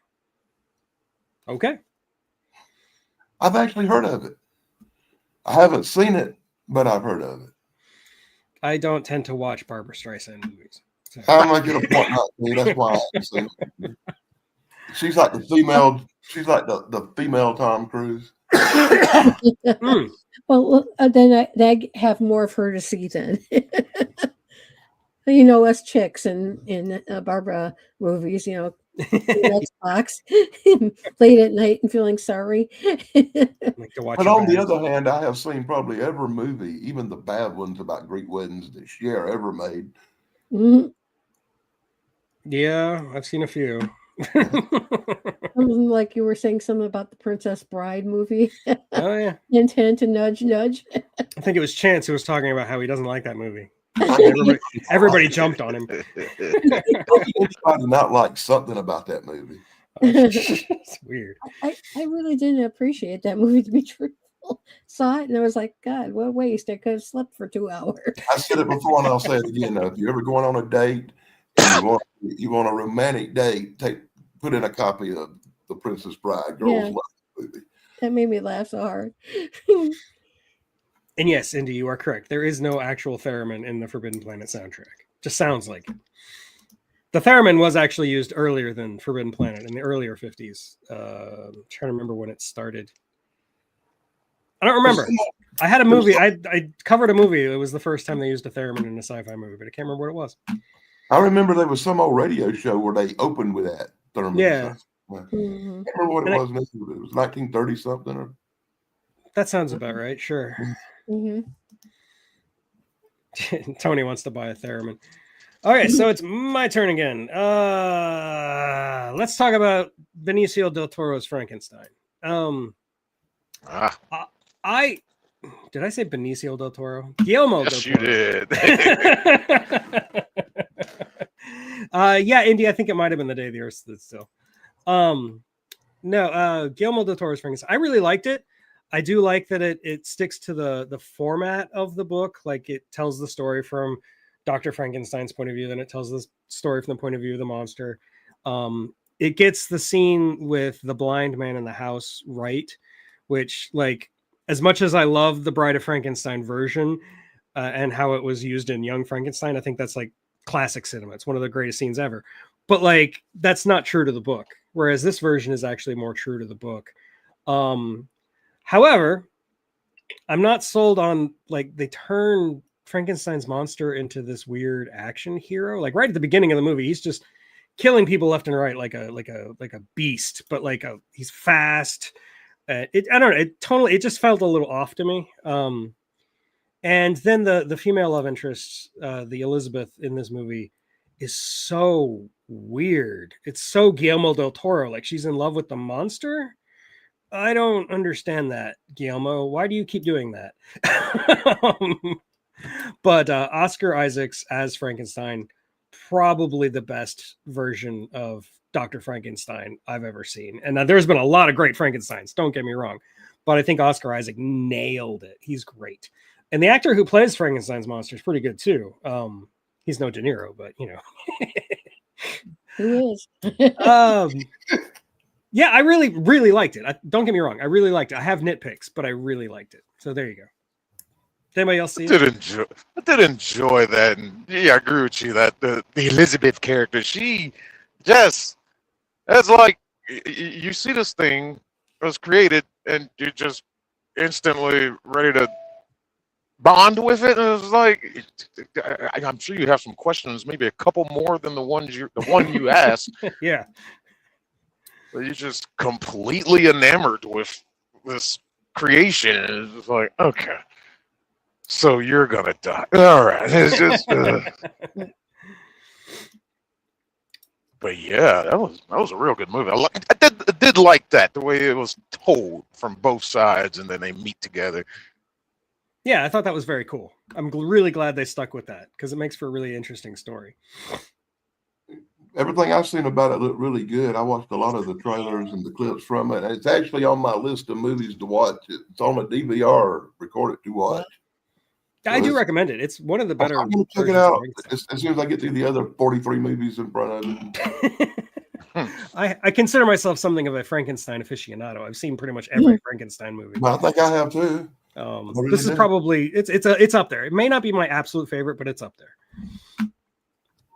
Okay. I've actually heard of it. I haven't seen it, but I've heard of it. I don't tend to watch Barbara Streisand movies. I'm gonna get a point not to. That's why I haven't seen it. She's like the female. She's like the female Tom Cruise. Mm. Well, then I have more of her to see then. You know, us chicks in Barbara movies, you know, Xbox late at night and feeling sorry. Like to watch But your on the bags. other hand, I have seen probably every movie, even the bad ones about Greek weddings that Cher ever made. Mhm. Yeah, I've seen a few. Something like you were saying something about the Princess Bride movie. Oh yeah, Intent to nudge, nudge. I think it was Chance who was talking about how he doesn't like that movie. I Everybody jumped on him. Anybody not like something about that movie? It's weird. I really didn't appreciate that movie, to be truthful. Saw it and I was like, God, what a waste. I could have slept for 2 hours. I said it before and I'll say it again. Now, if you're ever going on a date and you want a romantic date, put in a copy of The Princess Bride. Girls Yeah. love the movie. That made me laugh so hard. And yes, Indy, you are correct. There is no actual theremin in the Forbidden Planet soundtrack. Just sounds like it. The theremin was actually used earlier than Forbidden Planet in the earlier 50s. I'm trying to remember when it started. I don't remember. I had a movie. I covered a movie. It was the first time they used a theremin in a sci-fi movie, but I can't remember what it was. I remember there was some old radio show where they opened with that theremin. Yeah. I Mhm. can't remember what it was. It was 1930 something. Or... That sounds about right. Sure. Mhm. Tony wants to buy a theremin. All right, so it's my turn again. Let's talk about Benicio del Toro's Frankenstein. I did I say Benicio del Toro? Guillermo Yes, del you Toro. did. Yeah, Indy, I think it might have been The Day the Earth Stood Still. No, Guillermo del Toro's Frankenstein. I really liked it. I do like that it sticks to the format of the book. Like it tells the story from Dr. Frankenstein's point of view, then it tells the story from the point of view of the monster. It gets the scene with the blind man in the house right, which, like, as much as I love the Bride of Frankenstein version and how it was used in Young Frankenstein, I think that's like classic cinema. It's one of the greatest scenes ever. But like that's not true to the book, whereas this version is actually more true to the book. However, I'm not sold on, like, they turn Frankenstein's monster into this weird action hero. Like right at the beginning of the movie, he's just killing people left and right like a beast, but he's fast. I don't know. It just felt a little off to me. And then the female love interest, the Elizabeth in this movie, is so weird. It's so Guillermo del Toro. Like she's in love with the monster. I don't understand that, Guillermo. Why do you keep doing that? But Oscar Isaacs as Frankenstein, probably the best version of Dr. Frankenstein I've ever seen. And there's been a lot of great Frankensteins, don't get me wrong. But I think Oscar Isaac nailed it. He's great. And the actor who plays Frankenstein's monster is pretty good too. He's no De Niro, but you know. Who is? Yeah, I really, really liked it. Don't get me wrong. I really liked it. I have nitpicks, but I really liked it. So there you go. Did anybody else see it? I did enjoy that. And yeah, I agree with you that the Elizabeth character, she just, it's like you see this thing was created and you're just instantly ready to bond with it. And it's like, I'm sure you have some questions, maybe a couple more than the one you asked. Yeah. But you're just completely enamored with this creation. And it's just like, okay, so you're gonna die. All right. It's just. But yeah, that was a real good movie. I did like that, the way it was told from both sides, and then they meet together. Yeah, I thought that was very cool. I'm really glad they stuck with that because it makes for a really interesting story. Everything I've seen about it looked really good. I watched a lot of the trailers and the clips from it. It's actually on my list of movies to watch. It's on a DVR recorded to watch. I do recommend it. It's one of the better. I'm going to check it out as soon as I get through the other 43 movies in front of it. I consider myself something of a Frankenstein aficionado. I've seen pretty much every Frankenstein movie. I think I have too. This is probably it's up there. It may not be my absolute favorite, but it's up there.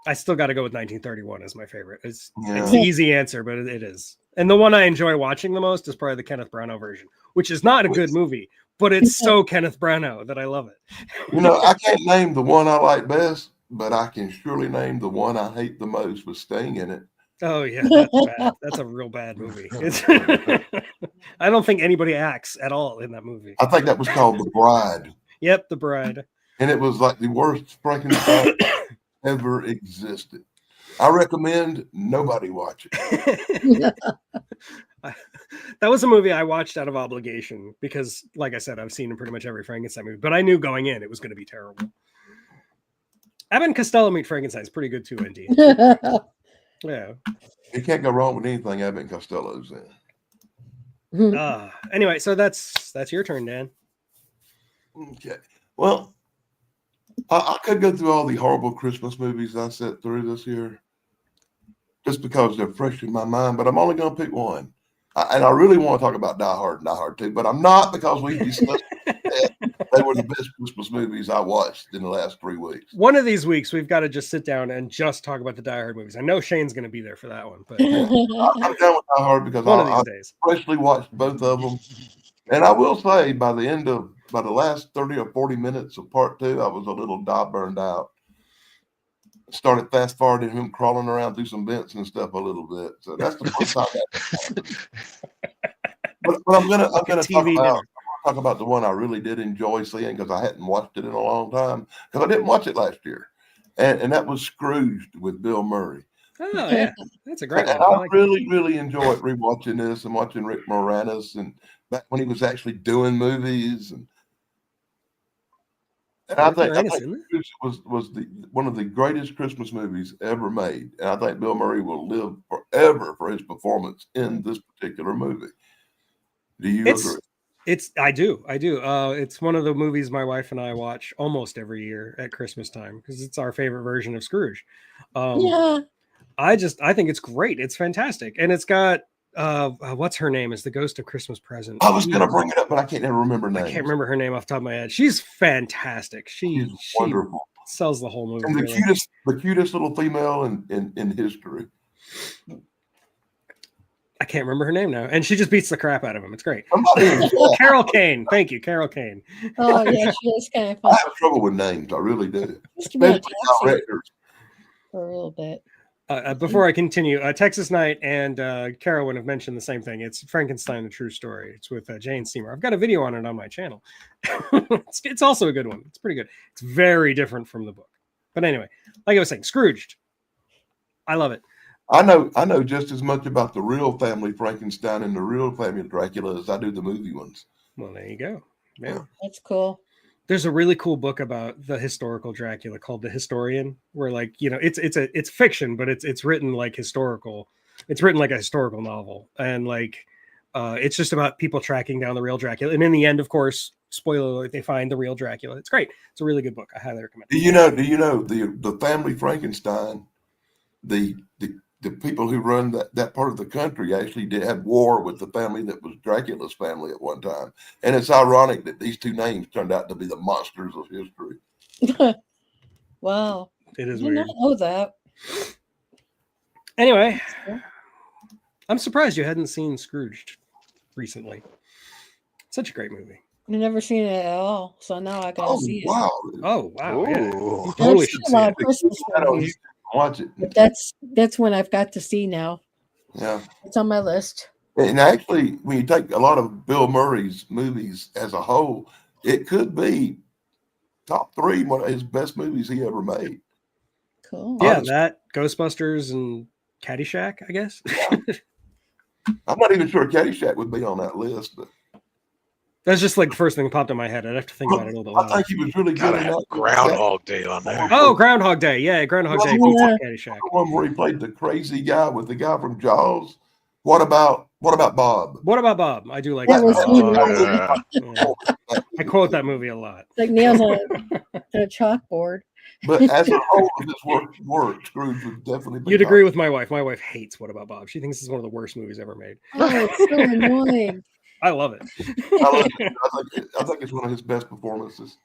I still got to go with 1931 as my favorite. It's Yeah. the easy answer, but it is. And the one I enjoy watching the most is probably the Kenneth Branagh version, which is not a good movie, but it's so Kenneth Branagh that I love it. You know, I can't name the one I like best, but I can surely name the one I hate the most with Sting in it. Oh yeah, that's bad. That's a real bad movie. I don't think anybody acts at all in that movie. I think that was called The Bride. Yep, The Bride. And it was like the worst Frankenstein ever existed. I recommend nobody watch it. That was a movie I watched out of obligation because, like I said, I've seen pretty much every Frankenstein movie, but I knew going in it was going to be terrible. Abbott and Costello Meet Frankenstein is pretty good too, indeed. Yeah. You can't go wrong with anything Abbott and Costello's in. Anyway, so that's your turn, Dan. Okay. Well, I could go through all the horrible Christmas movies I sat through this year just because they're fresh in my mind, but I'm only going to pick one. And I really want to talk about Die Hard and Die Hard 2, but I'm not because we discussed that they were the best Christmas movies I watched in the last 3 weeks. One of these weeks, we've got to just sit down and just talk about the Die Hard movies. I know Shane's going to be there for that one, but I'm down with Die Hard because one of I these days. freshly watched both of them. And I will say by the last 30 or 40 minutes of part 2, I was a little burned out. Started fast forwarding him crawling around through some vents and stuff a little bit. So that's the first time but I'm gonna talk about the one I really did enjoy seeing because I hadn't watched it in a long time because I didn't watch it last year. And that was Scrooged with Bill Murray. Oh yeah, that's a great one. And I really enjoyed rewatching this and watching Rick Moranis and back when he was actually doing movies and I think it was one of the greatest Christmas movies ever made. And I think Bill Murray will live forever for his performance in this particular movie. Do you agree? I do. It's one of the movies my wife and I watch almost every year at Christmas time because it's our favorite version of Scrooge. Yeah. I think it's great. It's fantastic. And it's got what's her name is the Ghost of Christmas Present. I was gonna bring it up, but I can't ever remember her name. I can't remember her name off the top of my head. She's fantastic. She's wonderful. Sells the whole movie. And the cutest little female in history. I can't remember her name now. And she just beats the crap out of him. It's great. Carol Kane. Thank you, Carol Kane. Oh yeah, she is kind of fun. I have trouble with names. I really do. Especially directors. For a little bit. Before I continue, Texas Night and Carolyn have mentioned the same thing. It's Frankenstein, a True Story. It's with Jane Seymour. I've got a video on it on my channel. It's also a good one. It's pretty good. It's very different from the book. But anyway, like I was saying, Scrooged. I love it. I know just as much about the real family Frankenstein and the real family Dracula as I do the movie ones. Well, there you go. Yeah. That's cool. There's a really cool book about the historical Dracula called The Historian, where it's fiction, but it's written like historical. It's written like a historical novel, and it's just about people tracking down the real Dracula. And in the end, of course, spoiler alert, they find the real Dracula. It's great. It's a really good book. I highly recommend it. Do you know the family Frankenstein, the people who run that part of the country actually did have war with the family that was Dracula's family at one time. And it's ironic that these two names turned out to be the monsters of history. Wow. It is weird. I did not know that. Anyway, I'm surprised you hadn't seen Scrooged recently. Such a great movie. I've never seen it at all, so now I gotta see it. Oh wow! Yeah. You totally should see it. Christmas movies. Watch it. But that's one I've got to see now. Yeah, it's on my list. And actually, when you take a lot of Bill Murray's movies as a whole, it could be top 3 one of his best movies he ever made. Cool. Yeah, that Ghostbusters and Caddyshack, I guess. I'm not even sure Caddyshack would be on that list, but that's just like the first thing that popped in my head. I'd have to think about it a little bit. I think he was really good in that. Groundhog Day on there. Oh, Groundhog Day. Yeah, Groundhog Day. Caddyshack. The one where he played the crazy guy with the guy from Jaws. What about Bob? What about Bob? I do like that. Yeah. I quote that movie a lot. Like nails on a chalkboard. But as a whole of this work, Scrooge would definitely be. You'd agree with my wife. My wife hates What About Bob. She thinks it's one of the worst movies ever made. Oh, it's so annoying. I love it. I think it's one of his best performances.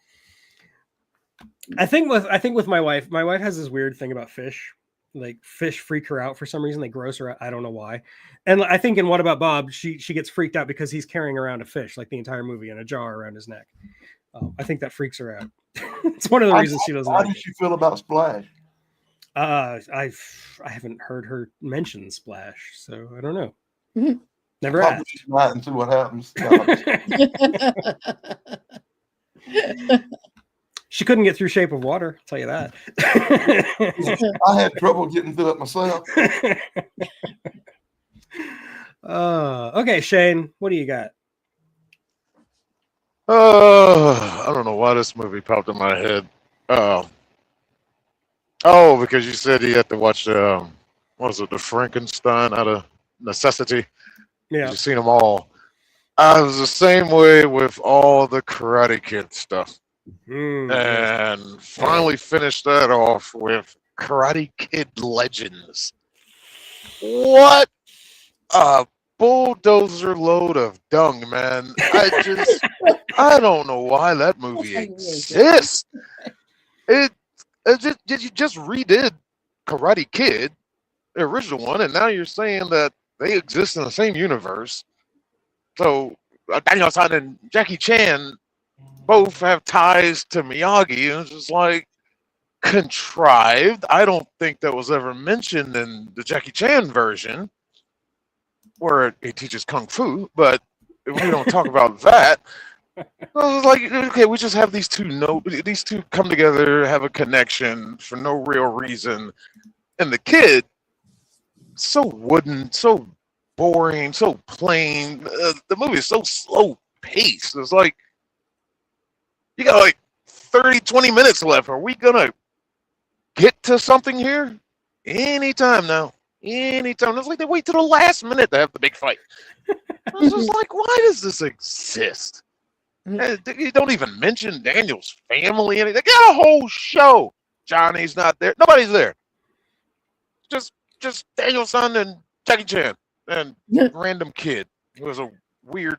I think with my wife has this weird thing about fish. Like fish freak her out for some reason. They gross her out. I don't know why. And I think in What About Bob, she gets freaked out because he's carrying around a fish like the entire movie in a jar around his neck. I think that freaks her out. It's one of the reasons she doesn't. How like does she feel about Splash? I haven't heard her mention Splash, so I don't know. Mhm. Never I'll asked. put it tonight and see what happens. She couldn't get through Shape of Water, I'll tell you that. I had trouble getting through it myself. Okay, Shane, what do you got? I don't know why this movie popped in my head. Because you said you had to watch what was it, the Frankenstein out of necessity? Yeah. You've seen them all. I was the same way with all the Karate Kid stuff. And finally finished that off with Karate Kid Legends. What a bulldozer load of dung, man. I don't know why that movie exists. You just redid Karate Kid, the original one, and now you're saying that they exist in the same universe. So Daniel San and Jackie Chan both have ties to Miyagi, and it's just like contrived. I don't think that was ever mentioned in the Jackie Chan version where he teaches kung fu, but we don't talk about that. I was like, okay, we just have these two come together, have a connection for no real reason, and the kid, so wooden, so boring, so plain. The movie is so slow paced. It's like you got like 20 minutes left. Are we gonna get to something here? Anytime now. Anytime. It's like they wait till the last minute to have the big fight. I was just like, why does this exist? And you don't even mention Daniel's family. They got a whole show. Johnny's not there. Nobody's there. Just Daniel's son and Jackie Chan and random kid who was a weird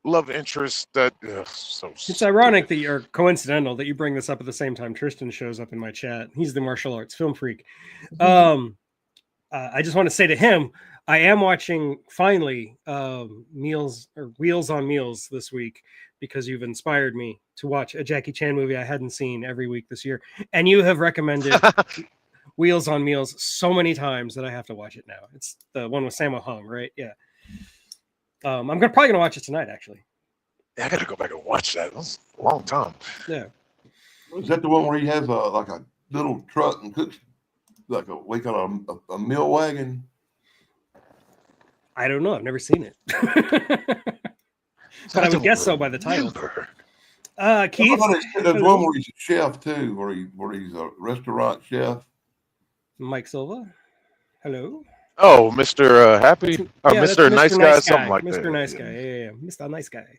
love interest that it's ironic that you're coincidental that you bring this up at the same time Tristan shows up in my chat. He's the martial arts film freak. I just want to say to him, I am watching finally Wheels on Meals this week because you've inspired me to watch a Jackie Chan movie I hadn't seen every week this year, and you have recommended Wheels on Meals so many times that I have to watch it now. It's the one with Sammo Hung, right? Yeah. I'm probably gonna watch it tonight, actually. Yeah, I gotta go back and watch that. It was a long time. Yeah. Is that the one where he has a little truck and cooks like we call a meal wagon? I don't know. I've never seen it, but I would guess so by the title. Keith, there's one where he's a chef too, where he's a restaurant chef. Mike Silva. Hello. Oh, Mr. Happy? Or Yeah, Mr. Nice Guy, something like Mr. that. Mr. Nice Guy. Yeah. Mr. Nice Guy.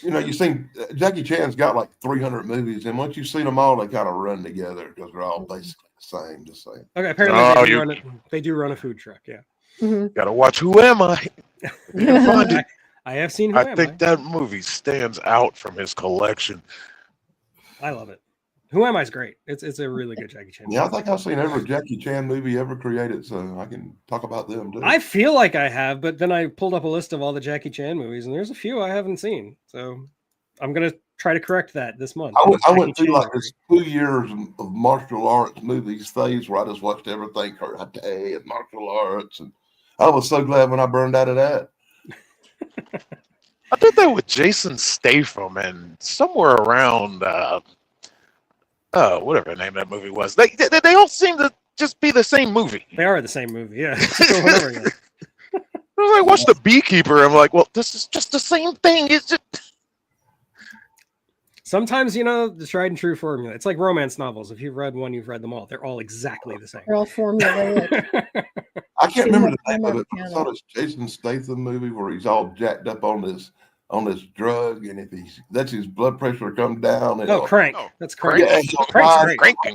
You know, you seen Jackie Chan's got like 300 movies, and once you've seen them all, they kind of run together because they're all basically the same. Okay, apparently they do run a food truck. Yeah. Mm-hmm. Gotta watch Who Am I? I have seen. I think that movie stands out from his collection. I love it. Who Am I's great. It's a really good Jackie Chan movie. Yeah, I think I've seen every Jackie Chan movie ever created, so I can talk about them too. I feel like I have, but then I pulled up a list of all the Jackie Chan movies, and there's a few I haven't seen. So I'm gonna try to correct that this month. I went through like this 2 years of martial arts movies phase where I just watched everything karate and martial arts, and I was so glad when I burned out of that. I did that with Jason Statham, and somewhere around whatever the name of that movie was. They all seem to just be the same movie. They are the same movie, yeah. I watched The Beekeeper. I'm like, well, this is just the same thing. It's just sometimes, the tried and true formula. It's like romance novels. If you've read one, you've read them all. They're all exactly the same. They're all formulaic. I can't remember the name of it. I saw this Jason Statham movie where he's all jacked up on this drug, and if he lets his blood pressure come down. Crank. That's Crank. Yeah,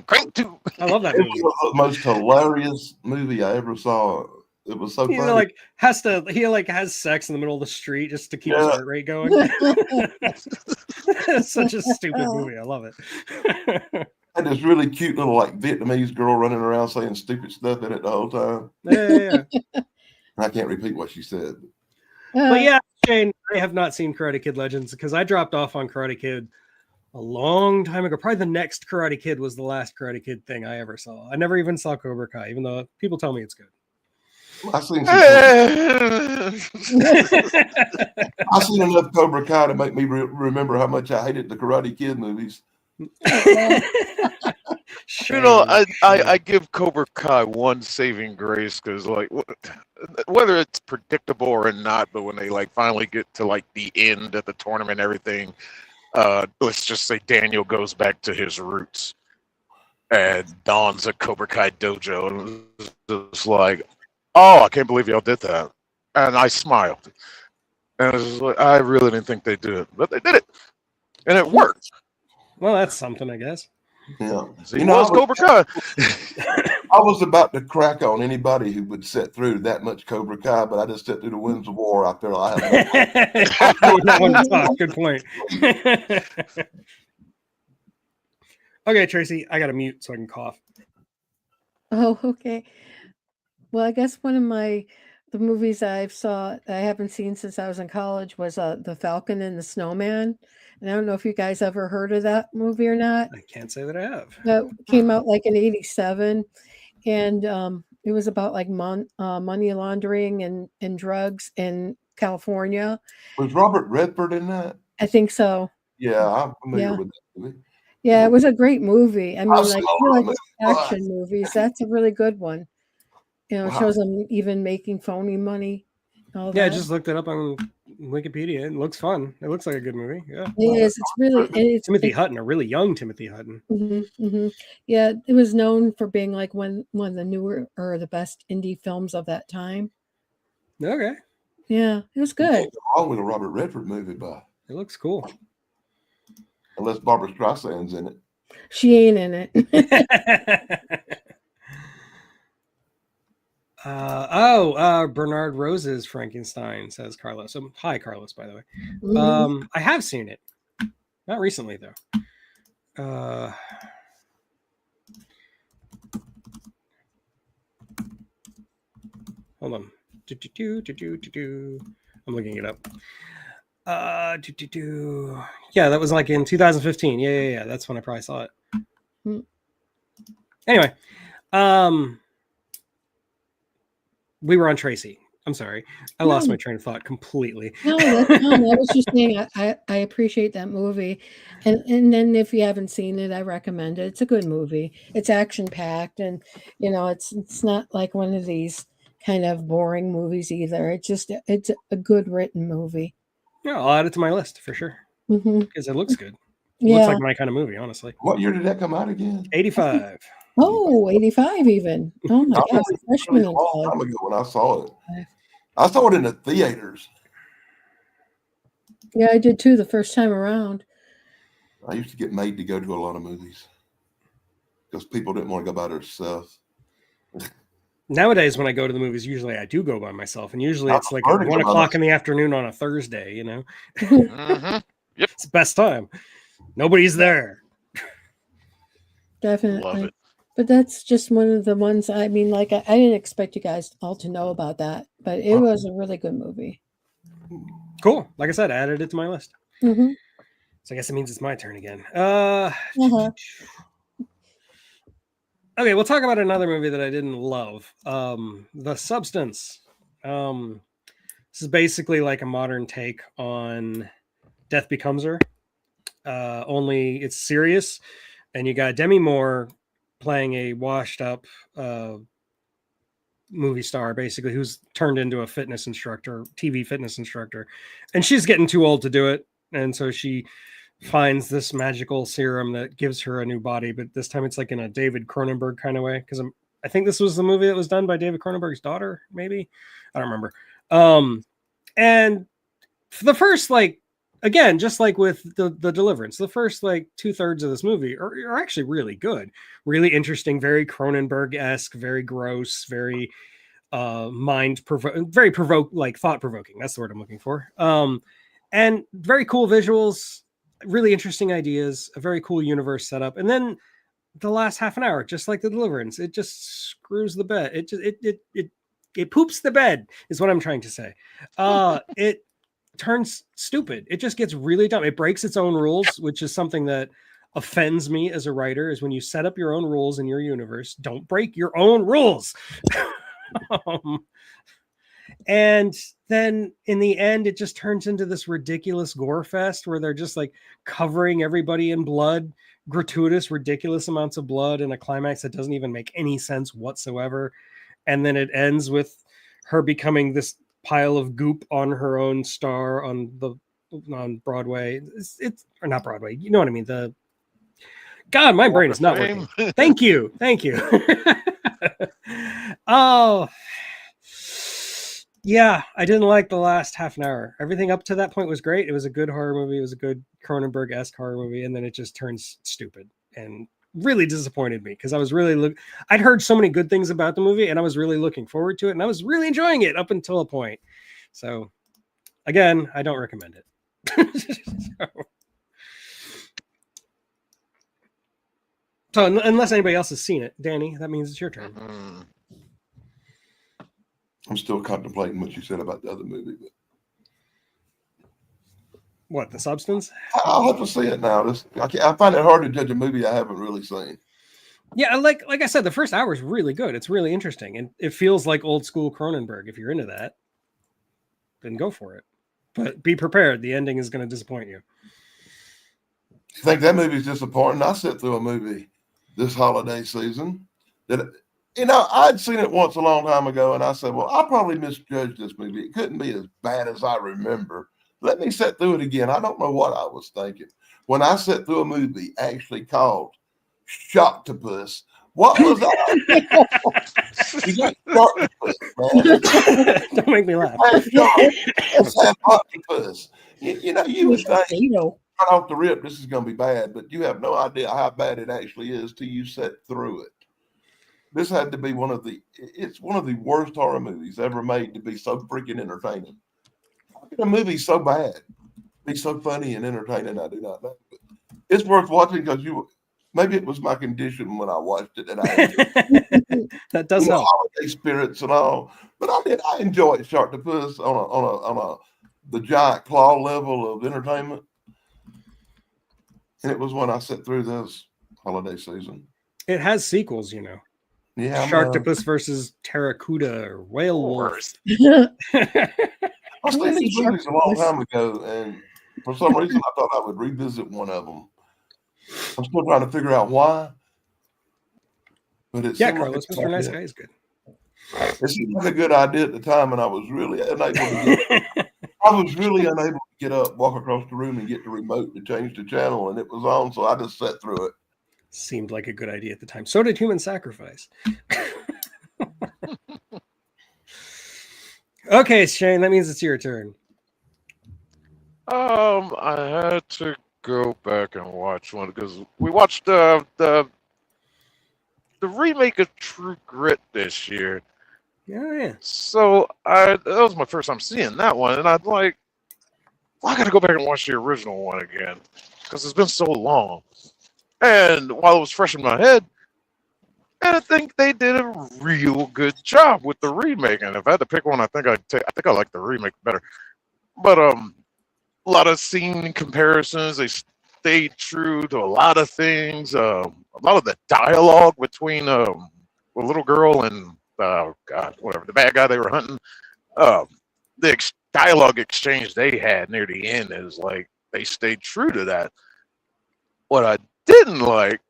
Crank too. I love that It movie. was the most hilarious movie I ever saw. It was so He funny. like has sex in the middle of the street just to keep his Yeah. heart rate going. It's such a stupid movie. I love it. And this really cute little like Vietnamese girl running around saying stupid stuff in it the whole time. Yeah. I can't repeat what she said. But yeah, Shane, I have not seen Karate Kid Legends because I dropped off on Karate Kid a long time ago. Probably the next Karate Kid was the last Karate Kid thing I ever saw. I never even saw Cobra Kai, even though people tell me it's good. I've seen enough Cobra Kai to make me remember how much I hated the Karate Kid movies. You know, I give Cobra Kai one saving grace because, like, whether it's predictable or not, but when they like finally get to like the end of the tournament, and everything, let's just say Daniel goes back to his roots and dons a Cobra Kai dojo, and it was just like, oh, I can't believe y'all did that, and I smiled, and it was like, I really didn't think they'd do it, but they did it, and it worked. Well, that's something, I guess. Yeah, So you know, Cobra Kai. I was about to crack on anybody who would sit through that much Cobra Kai, but I just sit through the Winds of War. I feel I have no one to talk. Good point. Okay, Tracy, I got to mute so I can cough. Oh, okay. Well, I guess one of the movies I haven't seen since I was in college was The Falcon and the Snowman. And I don't know if you guys ever heard of that movie or not. I can't say that I have. That came out like in '87, and it was about like money laundering and drugs in California. Was Robert Redford in that? I think so. Yeah, I'm familiar with that movie. Yeah, it was a great movie. I mean, I've like, seen if you a lot like of action movies, that's a really good one. You know, it shows them even making phony money. All Yeah, I that. just looked it up on Wikipedia. It looks fun. It looks like a good movie. Yeah, It is. It's really Timothy Hutton, a really young Timothy Hutton. Yeah, it was known for being like one of the newer or the best indie films of that time. Okay. Yeah, it was good. Nothing wrong with a Robert Redford movie, but It looks cool. unless Barbara Streisand's in it. She ain't in it. Bernard Rose's Frankenstein, says Carlos. So, hi, Carlos, by the way. I have seen it. Not recently, though. Hold on. I'm looking it up. Yeah, that was like in 2015. Yeah. That's when I probably saw it. Anyway, we were on Tracy. I'm sorry. I lost my train of thought completely. No, that's fine. I was just saying I appreciate that movie. And then if you haven't seen it, I recommend it. It's a good movie. It's action packed, and you know, it's not like one of these kind of boring movies either. It's a good written movie. Yeah, I'll add it to my list for sure. Because it looks good. It Yeah. looks like my kind of movie, honestly. What year did that come out again? 85. Oh, 85 even. Oh my gosh, freshman in A long college. time ago when I saw it. I saw it in the theaters. Yeah, I did too the first time around. I used to get made to go to a lot of movies because people didn't want to go by themselves. Nowadays, when I go to the movies, usually I do go by myself, and usually I'm it's like learning 1 about o'clock in the afternoon on a Thursday. You know, Yep. it's the best time. Nobody's there. Definitely. Love it. But that's just one of the ones. I mean, like I didn't expect you guys all to know about that, but it was a really good movie. Cool. Like I said, I added it to my list. Mm-hmm. So I guess it means it's my turn again. Okay, we'll talk about another movie that I didn't love. The Substance. This is basically like a modern take on Death Becomes Her. Only it's serious, and you got Demi Moore playing a washed up movie star, basically, who's turned into a fitness instructor, TV fitness instructor, and she's getting too old to do it, and so she finds this magical serum that gives her a new body, but this time it's like in a David Cronenberg kind of way, because I think this was the movie that was done by David Cronenberg's daughter, maybe, I don't remember. And for the first, like, again, just like with the Deliverance, the first like 2/3 of this movie are actually really good, really interesting, very Cronenberg-esque, very gross, very very thought provoking. That's the word I'm looking for. And very cool visuals, really interesting ideas, a very cool universe setup. And then the last half an hour, just like the Deliverance, it just screws the bed. It poops the bed is what I'm trying to say. It turns stupid. It just gets really dumb. It breaks its own rules, which is something that offends me as a writer, is when you set up your own rules in your universe, don't break your own rules. And then in the end, it just turns into this ridiculous gore fest where they're just like covering everybody in blood, gratuitous, ridiculous amounts of blood in a climax that doesn't even make any sense whatsoever. And then it ends with her becoming this pile of goop on her own star on Broadway. It's or not Broadway. You know what I mean? God, my brain is not working. Thank you. Oh, yeah, I didn't like the last half an hour. Everything up to that point was great. It was a good horror movie. It was a good Cronenberg-esque horror movie. And then it just turns stupid and really disappointed me because I was I'd heard so many good things about the movie and I was really looking forward to it. And I was really enjoying it up until a point. So again, I don't recommend it. So unless anybody else has seen it, Danny, that means it's your turn. Mm-hmm. I'm still contemplating what you said about the other movie. But what, The Substance? I'll have to see it now. I find it hard to judge a movie I haven't really seen. Yeah, like I said, the first hour is really good. It's really interesting, and it feels like old school Cronenberg. If you're into that, then go for it. But be prepared. The ending is going to disappoint you. You think that movie's disappointing? I sat through a movie this holiday season that, I'd seen it once a long time ago, and I said, well, I probably misjudged this movie. It couldn't be as bad as I remember. Let me sit through it again. I don't know what I was thinking. When I sat through a movie actually called Shocktopus, what was that? You got Shocktopus, man. Don't make me laugh. Let's have Octopus. You would think right off the rip, this is going to be bad, but you have no idea how bad it actually is till you sit through it. This had to be it's one of the worst horror movies ever made to be so freaking entertaining. How can a movie so bad be so funny and entertaining? I do not know. But it's worth watching because maybe it was my condition when I watched it, and that does help. Holiday spirits and all. But I enjoyed Sharktopus on the giant claw level of entertainment, and it was when I sat through this holiday season. It has sequels, Yeah, Sharktopus versus Terracuda or Whale Wolf. I seen these movies a long time ago, and for some reason I thought I would revisit one of them. I'm still trying to figure out why. But Carlos, Mr. Nice Guy is good. It seemed like a good idea at the time, and I was really unable to get up, walk across the room, and get the remote to change the channel, and it was on, so I just sat through it. Seemed like a good idea at the time. So did Human Sacrifice. Okay, Shane, that means it's your turn. I had to go back and watch one because we watched the remake of True Grit this year. Yeah. So that was my first time seeing that one, and I'd like, I got to go back and watch the original one again because it's been so long. And while it was fresh in my head, and I think they did a real good job with the remake. And if I had to pick one, I think I like the remake better. But a lot of scene comparisons. They stayed true to a lot of things. A lot of the dialogue between the little girl and the bad guy they were hunting. The dialogue exchange they had near the end is like they stayed true to that. What I didn't like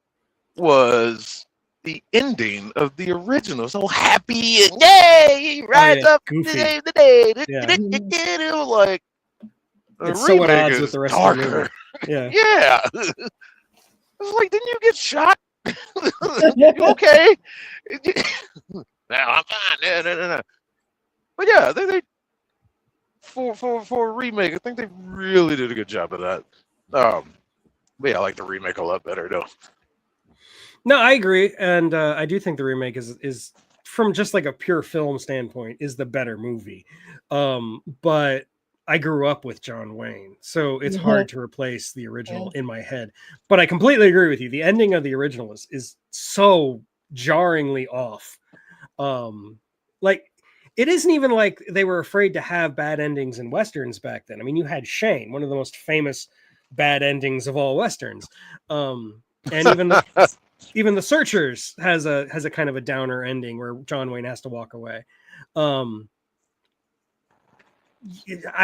was the ending of the original. So happy and yay, rise up today. It was like it's so at odds with the rest of the movie. Yeah. Yeah. I was like, didn't you get shot? You okay? No, I'm fine. No. But yeah, they for a remake, I think they really did a good job of that. But yeah, I like the remake a lot better though. No, I agree, and I do think the remake is from just like a pure film standpoint, is the better movie. But I grew up with John Wayne, so it's hard to replace the original in my head. But I completely agree with you. The ending of the original is so jarringly off. Like, it isn't even like they were afraid to have bad endings in Westerns back then. I mean, you had Shane, one of the most famous bad endings of all Westerns. And even the Searchers has a kind of a downer ending where John Wayne has to walk away. I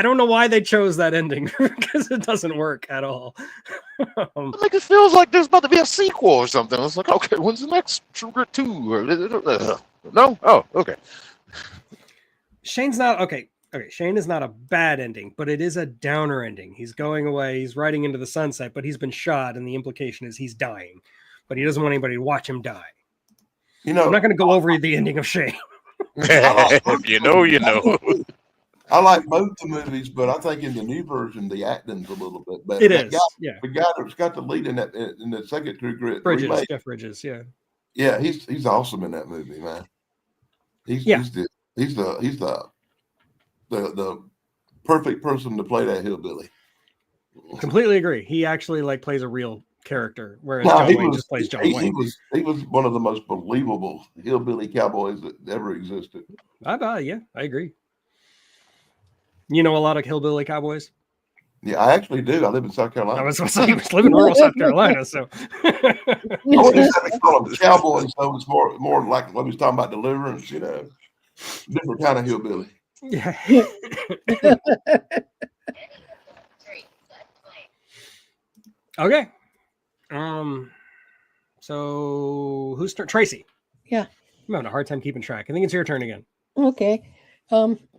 don't know why they chose that ending because it doesn't work at all. Like it feels like there's about to be a sequel or something. It's like, okay, when's the next Joker 2? No? Oh, okay. Shane's not okay. Okay, Shane is not a bad ending, but it is a downer ending. He's going away, he's riding into the sunset, but he's been shot, and the implication is he's dying. But he doesn't want anybody to watch him die. You know, I'm not going to go over the ending of Shane. If you know, you know. I like both the movies, but I think in the new version the acting's a little bit better. It is, yeah. The guy that's got the lead in that in the second True Grit Bridges, Jeff Bridges, yeah. Yeah, he's awesome in that movie, man. He's the perfect person to play that hillbilly. Completely agree. He actually like plays a real character, whereas John Wayne just plays John Wayne. He was one of the most believable hillbilly cowboys that ever existed. Yeah, I agree. You know a lot of hillbilly cowboys? Yeah, I actually do. I live in South Carolina. I was going to say you live in rural South Carolina, so. I wouldn't exactly call them cowboys, so it's more like when we was talking about Deliverance, you know, different kind of hillbilly. Yeah. Okay. So who's turn? Tracy. Yeah. I'm having a hard time keeping track. I think it's your turn again. Okay.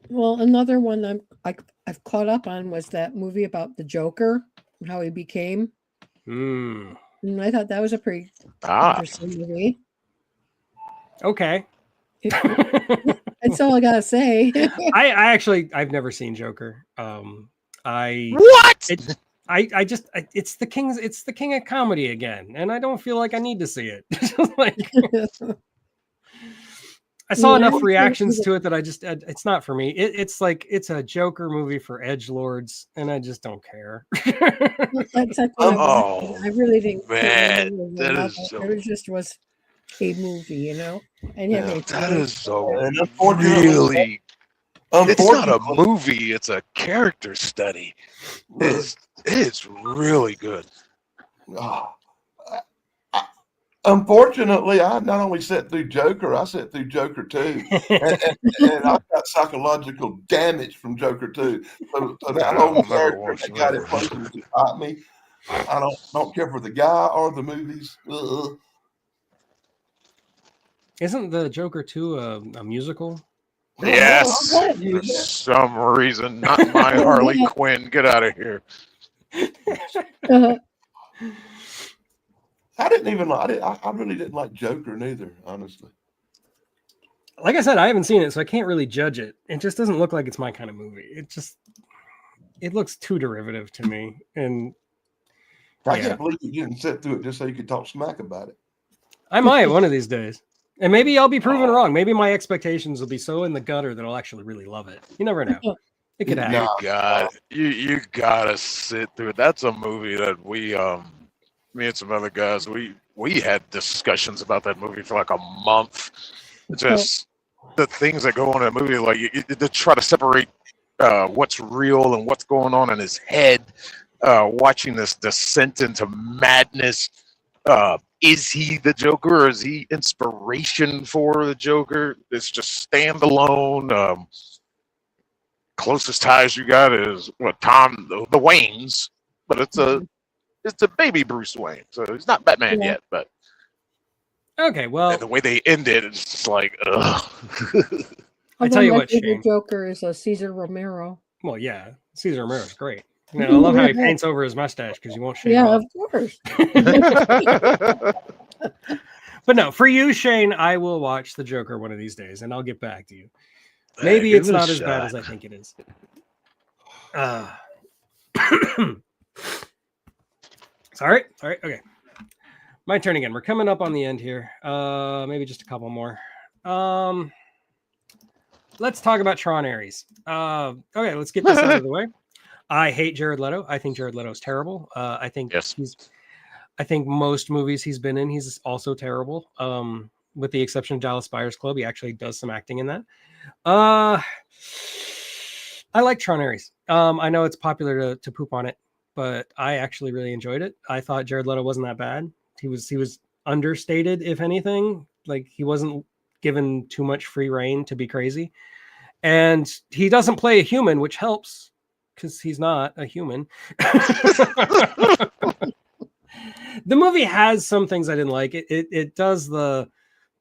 Well, another one I've caught up on was that movie about the Joker, how he became. And I thought that was a pretty interesting movie. Okay. That's all I gotta say. I've never seen Joker. What? It's the king of comedy again, and I don't feel like I need to see it. Like, I saw enough reactions to it that it's not for me. It's like it's a Joker movie for edgelords, and I just don't care. That's like I really didn't. Man, it just was a movie, you know. And that is so really. It's not a movie; it's a character study. It's really good. Unfortunately, I not only sat through Joker, I sat through Joker 2. and I got psychological damage from Joker 2. So that whole character that got it fucking got me. I don't care for the guy or the movies. Isn't the Joker 2 a musical? Yes. For some reason, not my Harley Quinn. Get out of here. I didn't even like it. I really didn't like Joker neither, honestly. Like I said, I haven't seen it, so I can't really judge it. It just doesn't look like it's my kind of movie. It looks too derivative to me. And I can't believe you didn't sit through it just so you could talk smack about it. I might one of these days. And maybe I'll be proven wrong. Maybe my expectations will be so in the gutter that I'll actually really love it. You never know. It could happen. You gotta sit through it. That's a movie that we me and some other guys, we had discussions about that movie for like a month. Just the things that go on in the movie, like you to try to separate what's real and what's going on in his head. Watching this descent into madness. Is he the Joker, or is he inspiration for the Joker? It's just standalone. Closest ties you got is Tom the Waynes, but it's a baby Bruce Wayne, so he's not Batman yet. But okay, well, the way they ended, it's just like, ugh. I tell you what, Shane. Joker is Cesar Romero. Well, yeah, Cesar Romero's great. I love how he paints over his mustache because you won't shave. Yeah, off. Of course. But no, for you, Shane, I will watch the Joker one of these days, and I'll get back to you. Maybe it's not as bad as I think it is. Sorry. Okay. My turn again. We're coming up on the end here. Maybe just a couple more. Let's talk about Tron Ares. Okay, let's get this out of the way. I hate Jared Leto. I think Jared Leto is terrible. I think Yes. I think most movies he's been in, he's also terrible. With the exception of Dallas Buyers Club, he actually does some acting in that. I like Tron Ares. I know it's popular to poop on it, but I actually really enjoyed it. I thought Jared Leto wasn't that bad. He was understated, if anything. Like he wasn't given too much free reign to be crazy. And he doesn't play a human, which helps because he's not a human. The movie has some things I didn't like. It does the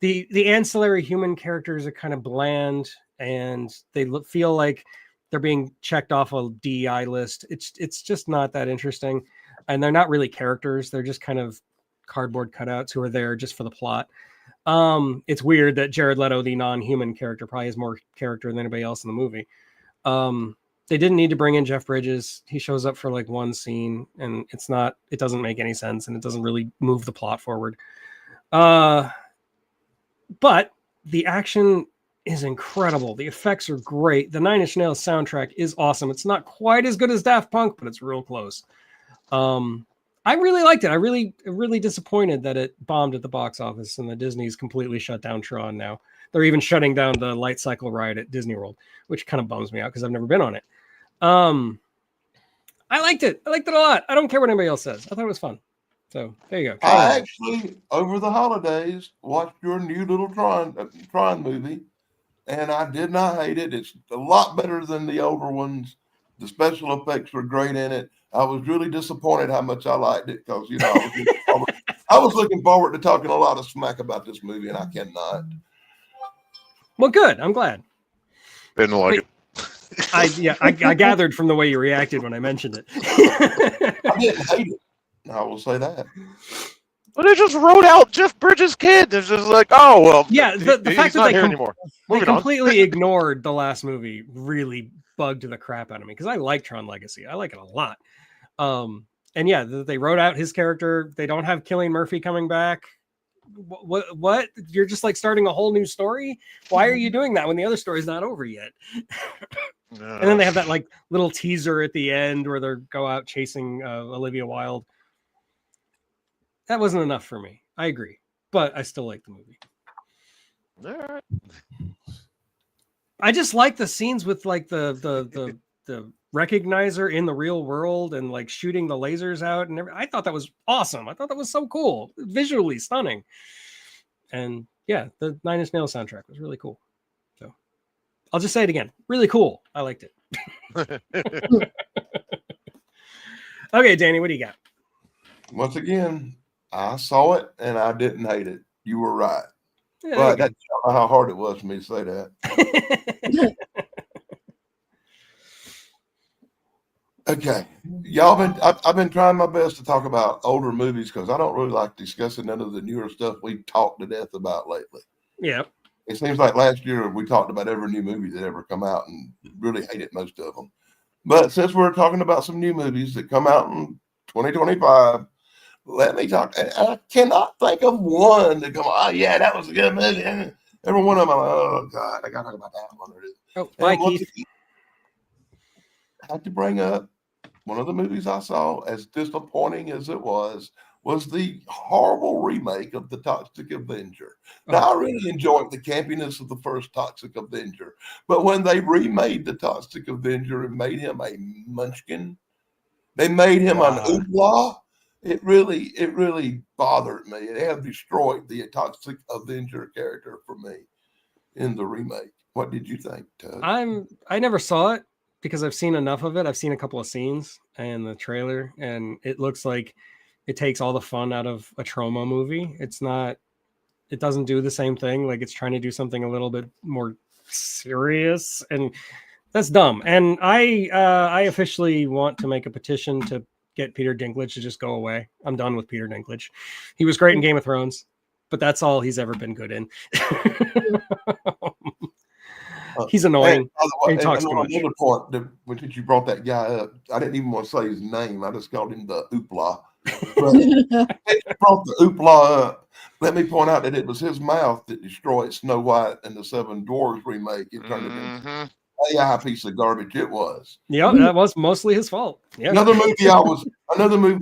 ancillary human characters are kind of bland and they feel like they're being checked off a DEI list. It's just not that interesting. And they're not really characters. They're just kind of cardboard cutouts who are there just for the plot. It's weird that Jared Leto, the non-human character, probably has more character than anybody else in the movie. They didn't need to bring in Jeff Bridges. He shows up for like one scene and it doesn't make any sense and it doesn't really move the plot forward. But the action is incredible. The effects are great. The Nine Inch Nails soundtrack is awesome. It's not quite as good as Daft Punk, but it's real close. I really liked it. I really disappointed that it bombed at the box office and the Disney's completely shut down Tron now. They're even shutting down the Light Cycle ride at Disney World, which kind of bums me out because I've never been on it. I liked it. I liked it a lot. I don't care what anybody else says. I thought it was fun. So there you go. I actually, over the holidays, watched your new little Tron movie, and I did not hate it. It's a lot better than the older ones. The special effects were great in it. I was really disappointed how much I liked it because, I was looking forward to talking a lot of smack about this movie, and I cannot. Well, good. I'm glad. Didn't like it. I gathered from the way you reacted when I mentioned it. I didn't hate it. I will say that. But they just wrote out Jeff Bridges' kid. It's just like, oh well. Yeah, the fact he's that not they here anymore. They completely ignored the last movie really bugged the crap out of me because I like Tron Legacy. I like it a lot. And yeah, they wrote out his character. They don't have Cillian Murphy coming back. What? You're just like starting a whole new story? Why are you doing that when the other story's not over yet? And then they have that like little teaser at the end where they go out chasing Olivia Wilde. That wasn't enough for me. I agree, but I still like the movie. All right. I just like the scenes with like the recognizer in the real world and like shooting the lasers out and everything. I thought that was awesome. I thought that was so cool, visually stunning. And yeah, the Nine Inch Nails soundtrack was really cool. So I'll just say it again. Really cool. I liked it. Okay, Danny, what do you got? Once again, I saw it and I didn't hate it. You were right. Yeah, But that's how hard it was for me to say that. Okay, I've been trying my best to talk about older movies because I don't really like discussing none of the newer stuff we talked to death about lately. Yeah. It seems like last year we talked about every new movie that ever come out and really hated most of them. But since we're talking about some new movies that come out in 2025, let me talk. I cannot think of one that come. Oh yeah, that was a good movie. Every one of them, I'm like, oh god, I gotta talk about that one. Oh, bye, Keith. I have to bring up one of the movies I saw, as disappointing as it was the horrible remake of The Toxic Avenger. Now, I really enjoyed the campiness of the first Toxic Avenger, but when they remade The Toxic Avenger and made him a munchkin, they made him an oopla. It really bothered me. It had destroyed the Toxic Avenger character for me in the remake. What did you think, Tug? I never saw it because I've seen enough of it. I've seen a couple of scenes and the trailer, and it looks like it takes all the fun out of a trauma movie. It doesn't do the same thing. Like it's trying to do something a little bit more serious, and that's dumb. And I officially want to make a petition to get Peter Dinklage to just go away. I'm done with Peter Dinklage. He was great in Game of Thrones, but that's all he's ever been good in. He's annoying. And he talks too much. Another point, when you brought that guy up, I didn't even want to say his name. I just called him the Oopla But it brought the hoopla up. Let me point out that it was his mouth that destroyed Snow White and the Seven Dwarfs remake. It turned it into AI piece of garbage. It was. Yeah, that was mostly his fault. Yeah. Another movie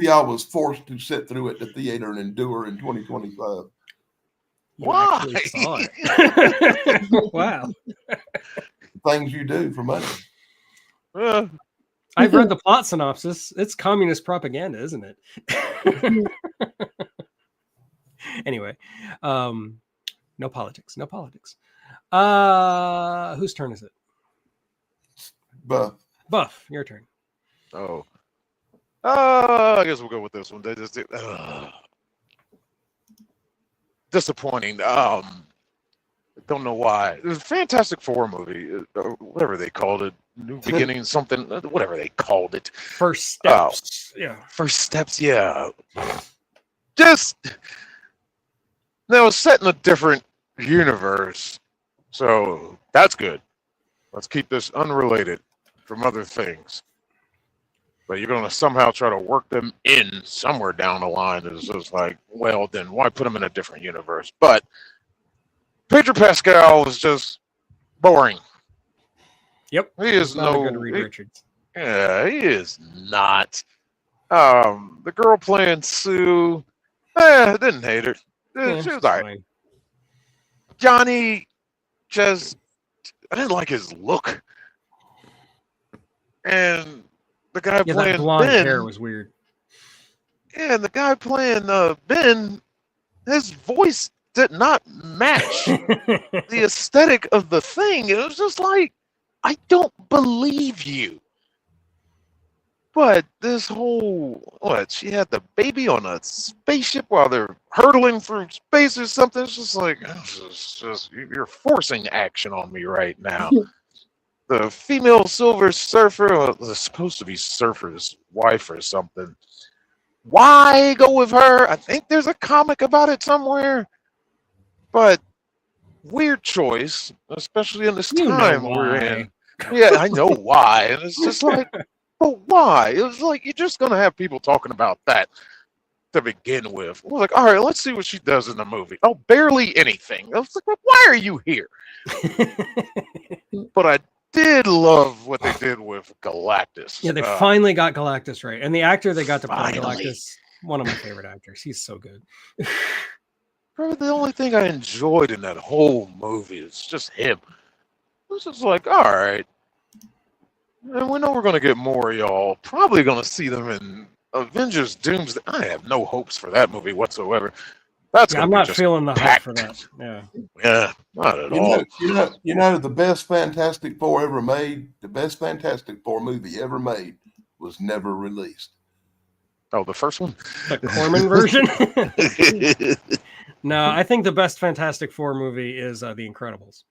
I was forced to sit through at the theater and endure in 2025. You actually saw it. Wow. Things you do for money. I've read the plot synopsis. It's communist propaganda, isn't it? Anyway, no politics. No politics. Whose turn is it? Buff, your turn. Oh. I guess we'll go with this one. They just disappointing. Don't know why. It was a Fantastic Four movie, or whatever they called it. New Beginning, something, whatever they called it. First Steps. Yeah. First Steps, yeah. Just, now it's set in a different universe. So that's good. Let's keep this unrelated from other things. But you're going to somehow try to work them in somewhere down the line. It's just like, well, then why put them in a different universe? But Pedro Pascal is just boring. Yep. He is not no a good Reed Richards. Yeah, he is not. The girl playing Sue, didn't hate her. Yeah, She was all right. fine. Johnny, just, I didn't like his look. And the guy Yeah, playing that blonde Ben, hair was weird. yeah, and the guy playing Ben, his voice did not match the aesthetic of the thing. It was just like, I don't believe you. But this whole, she had the baby on a spaceship while they're hurtling through space or something. It's just like, you're forcing action on me right now. The female Silver Surfer, was supposed to be Surfer's wife or something. Why go with her? I think there's a comic about it somewhere. But weird choice, especially in this time we're in. Yeah, I know why. And it's just like, but why? It was like, you're just going to have people talking about that to begin with. We're like, all right, let's see what she does in the movie. Oh, barely anything. I was like, why are you here? But I did love what they did with Galactus. Yeah, they finally got Galactus right. And the actor they got to play Finally. Galactus, one of my favorite actors. He's so good. Probably the only thing I enjoyed in that whole movie is just him. It was just like, all right. And we know we're going to get more, y'all. Probably going to see them in Avengers Doomsday. I have no hopes for that movie whatsoever. That's I'm not feeling the hype for that. Yeah. Yeah, not at all. You know, the best Fantastic Four ever made, the best Fantastic Four movie ever made was never released. Oh, the first one? The Corman version? No, I think the best Fantastic Four movie is The Incredibles.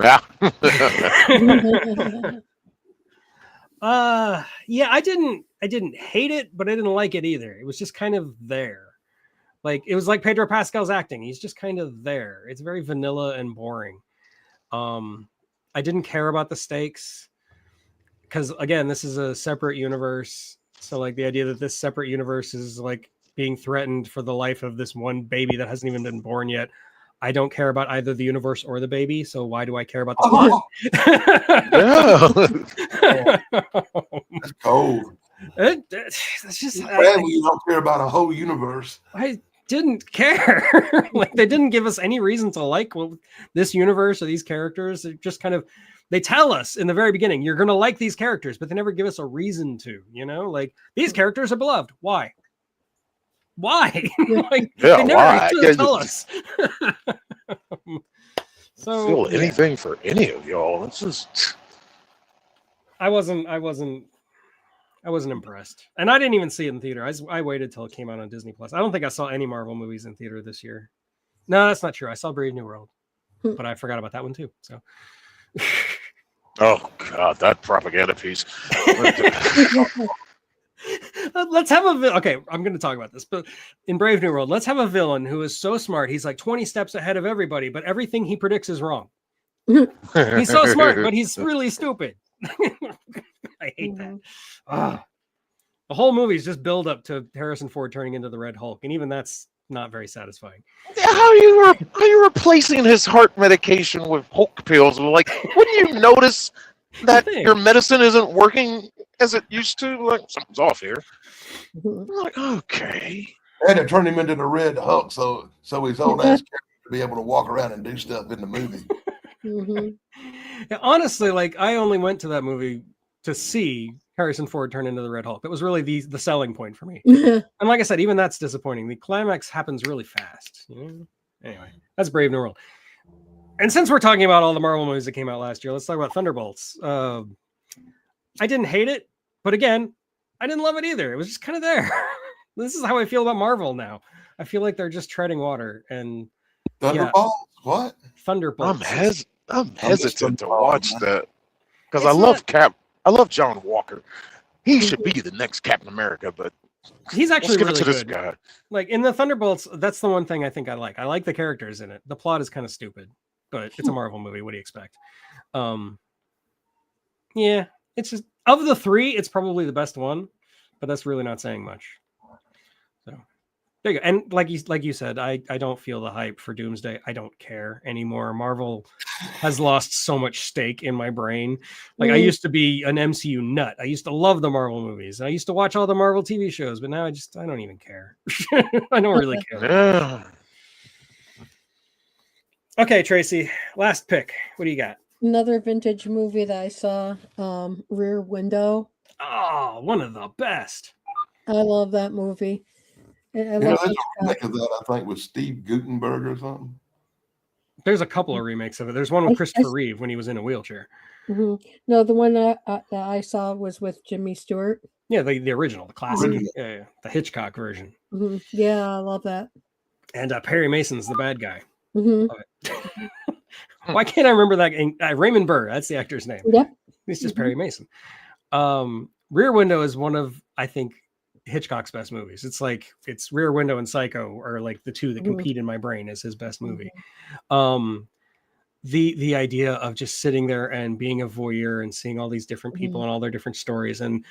Yeah. Yeah, I didn't hate it, but I didn't like it either. It was just kind of there. Like, it was like Pedro Pascal's acting. He's just kind of there. It's very vanilla and boring. I didn't care about the stakes because, again, this is a separate universe. So, like, the idea that this separate universe is like being threatened for the life of this one baby that hasn't even been born yet. I don't care about either the universe or the baby, so why do I care about the plot? That's cold. It's just You don't care about a whole universe. I didn't care. Like, they didn't give us any reason to like this universe or these characters. It just kind of, they tell us in the very beginning, you're going to like these characters, but they never give us a reason to, like, these characters are beloved. Why? Like, Yeah, they never actually tell us. So feel anything for any of y'all. It's just, I wasn't impressed, and I didn't even see it in theater. I waited till it came out on Disney Plus. I don't think I saw any Marvel movies in theater this year. No, that's not true. I saw Brave New World, but I forgot about that one too. So, oh god, that propaganda piece. Let's have okay, I'm going to talk about this, but in Brave New World, let's have a villain who is so smart. He's like 20 steps ahead of everybody, but everything he predicts is wrong. He's so smart, but he's really stupid. I hate that. The whole movie is just build up to Harrison Ford turning into the Red Hulk, and even that's not very satisfying. How you replacing his heart medication with Hulk pills? Like, wouldn't you notice that your medicine isn't working as it used to? Like, something's off here. I'm like, okay. They had to turn him into the Red Hulk so his old ass character to be able to walk around and do stuff in the movie. Yeah, honestly, like I only went to that movie to see Harrison Ford turn into the Red Hulk. That was really the selling point for me. And like I said, even that's disappointing. The climax happens really fast. You know? Anyway, that's Brave New World. And since we're talking about all the Marvel movies that came out last year, let's talk about Thunderbolts. I didn't hate it, but again, I didn't love it either. It was just kind of there. This is how I feel about Marvel now. I feel like they're just treading water. And Thunderbolts? What? Thunderbolts. I'm hesitant to watch that because I love John Walker. He should be the next Captain America, but he's actually give really it to this good. guy. Like in the Thunderbolts, that's the one thing I think I like. I like the characters in it. The plot is kind of stupid, but it's a Marvel movie. What do you expect? Yeah, it's just of the three, it's probably the best one, but that's really not saying much. So there you go. And like you said, I don't feel the hype for Doomsday. I don't care anymore. Marvel has lost so much stake in my brain. Like I used to be an MCU nut. I used to love the Marvel movies. I used to watch all the Marvel TV shows, but now I don't even care. I don't really care. Yeah. Okay, Tracy, last pick. What do you got? Another vintage movie that I saw, Rear Window. Oh, one of the best. I love that movie. I love There's a remake of that, I think, with Steve Guttenberg or something. There's a couple of remakes of it. There's one with Christopher Reeve when he was in a wheelchair. No, the one that I saw was with Jimmy Stewart. Yeah, the original, the classic. Yeah, the Hitchcock version. Yeah, I love that. And Perry Mason's the bad guy. Why can't I remember that? Raymond Burr, that's the actor's name. Yep. It's just Perry Mason. Rear Window is one of, I think, Hitchcock's best movies. It's Rear Window and Psycho are like the two that compete in my brain as his best movie. The idea of just sitting there and being a voyeur and seeing all these different people and all their different stories and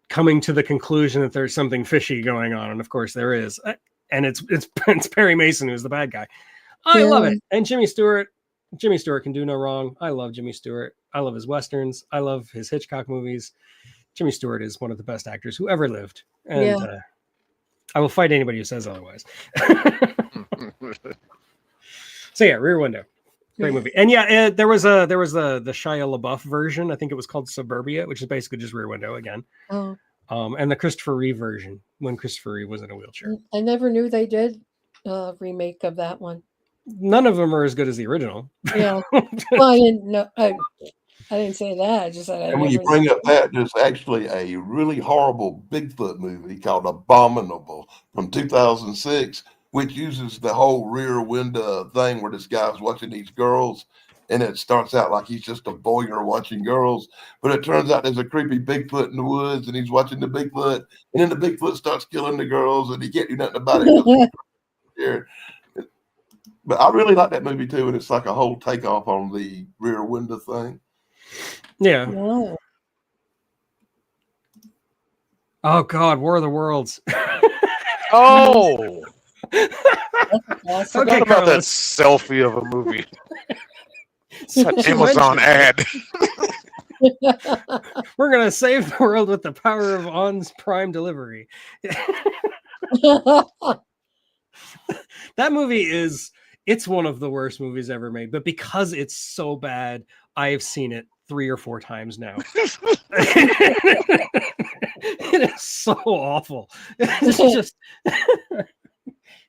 coming to the conclusion that there's something fishy going on, and of course there is, and it's Perry Mason who's the bad guy. I love it. And Jimmy Stewart can do no wrong. I love Jimmy Stewart. I love his westerns. I love his Hitchcock movies. Jimmy Stewart is one of the best actors who ever lived. And I will fight anybody who says otherwise. So yeah, Rear Window. Great movie. And there was the Shia LaBeouf version. I think it was called Suburbia, which is basically just Rear Window again. And the Christopher Reeve version when Christopher Reeve was in a wheelchair. I never knew they did a remake of that one. None of them are as good as the original. Yeah. Well, I didn't know. I didn't say that. I just said. And when you bring up that, there's actually a really horrible Bigfoot movie called Abominable from 2006, which uses the whole Rear Window thing where this guy's watching these girls, and it starts out like he's just a voyeur watching girls, but it turns out there's a creepy Bigfoot in the woods, and he's watching the Bigfoot, and then the Bigfoot starts killing the girls, and he can't do nothing about it. But I really like that movie too, and it's like a whole takeoff on the Rear Window thing. Yeah. Wow. Oh God, War of the Worlds. Oh. I forgot about that selfie of a movie. Such Amazon ad. We're gonna save the world with the power of On's Prime delivery. That movie it's one of the worst movies ever made, but because it's so bad, I have seen it 3 or 4 times now. It is so awful. It's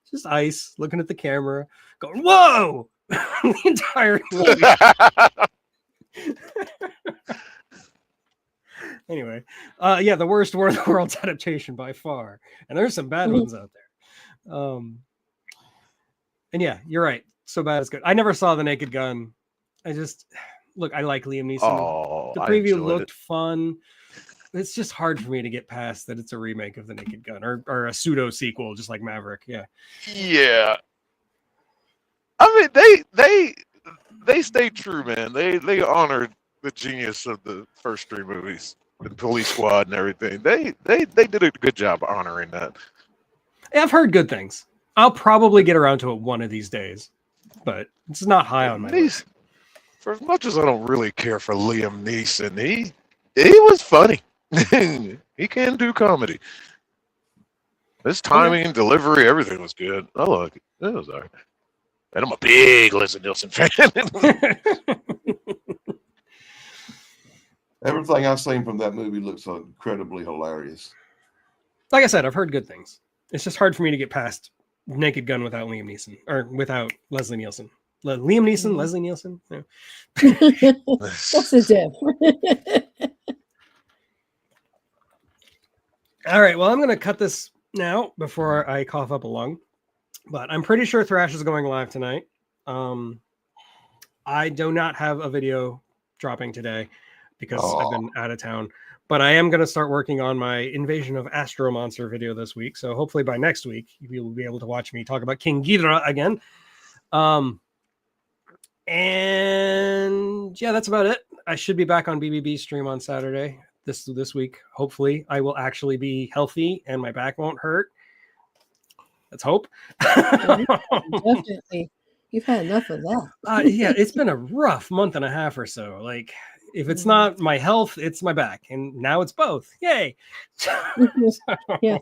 just Ice looking at the camera, going, "Whoa!" The entire movie. Anyway, the worst War of the Worlds adaptation by far, and there's some bad ones out there. And yeah, you're right. So bad it's good. I never saw The Naked Gun. I like Liam Neeson. Oh, the preview looked fun. It's just hard for me to get past that it's a remake of The Naked Gun or a pseudo sequel, just like Maverick. Yeah. Yeah. I mean, they stayed true, man. They honored the genius of the first 3 movies. and Police Squad and everything. They did a good job honoring that. Yeah, I've heard good things. I'll probably get around to it one of these days, but it's not high on my list. For as much as I don't really care for Liam Neeson, he was funny. He can do comedy. His timing, delivery, everything was good. I like it. It was all right. And I'm a big Leslie Nielsen fan. Everything I've seen from that movie looks incredibly hilarious. Like I said, I've heard good things. It's just hard for me to get past Naked Gun without Liam Neeson or without Leslie Nielsen. Liam Neeson, Leslie Nielsen. Yeah. What's the diff? All right. Well, I'm going to cut this now before I cough up a lung. But I'm pretty sure Thrash is going live tonight. I do not have a video dropping today because I've been out of town. But I am going to start working on my Invasion of Astro Monster video this week. So hopefully by next week, you will be able to watch me talk about King Ghidorah again. And yeah, that's about it. I should be back on BBB stream on Saturday this week. Hopefully I will actually be healthy and my back won't hurt. Let's hope. Definitely. You've had enough of that. Yeah, it's been a rough month and a half or so. Like, if it's not my health, it's my back. And now it's both. Yay. Yeah.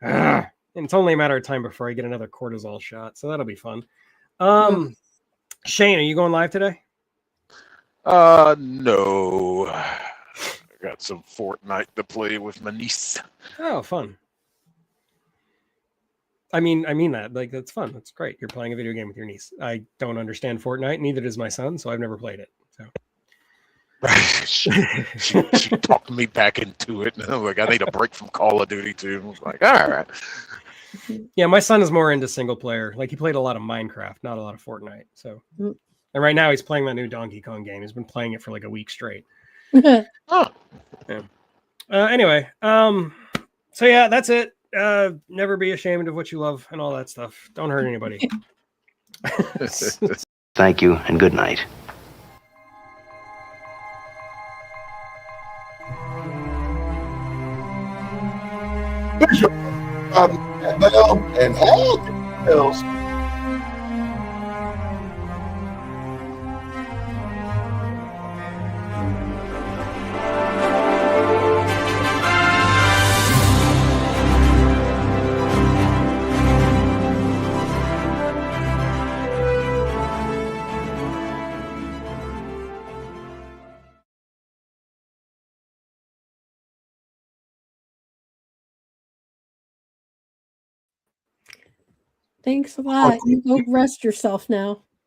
And it's only a matter of time before I get another cortisol shot. So that'll be fun. Shane, are you going live today? No. I got some Fortnite to play with my niece. Oh, fun. I mean that. Like, that's fun. That's great. You're playing a video game with your niece. I don't understand Fortnite. Neither does my son, so I've never played it. So she talked me back into it. And I'm like, I need a break from Call of Duty too. I was like, all right. Yeah, my son is more into single player. Like, he played a lot of Minecraft, not a lot of Fortnite. So, and right now he's playing that new Donkey Kong game. He's been playing it for like a week straight. Oh. Yeah. Anyway, so yeah, that's it. Never be ashamed of what you love and all that stuff. Don't hurt anybody. Thank you and good night. Bishop, Bell, and all else. Thanks a lot. You go rest yourself now.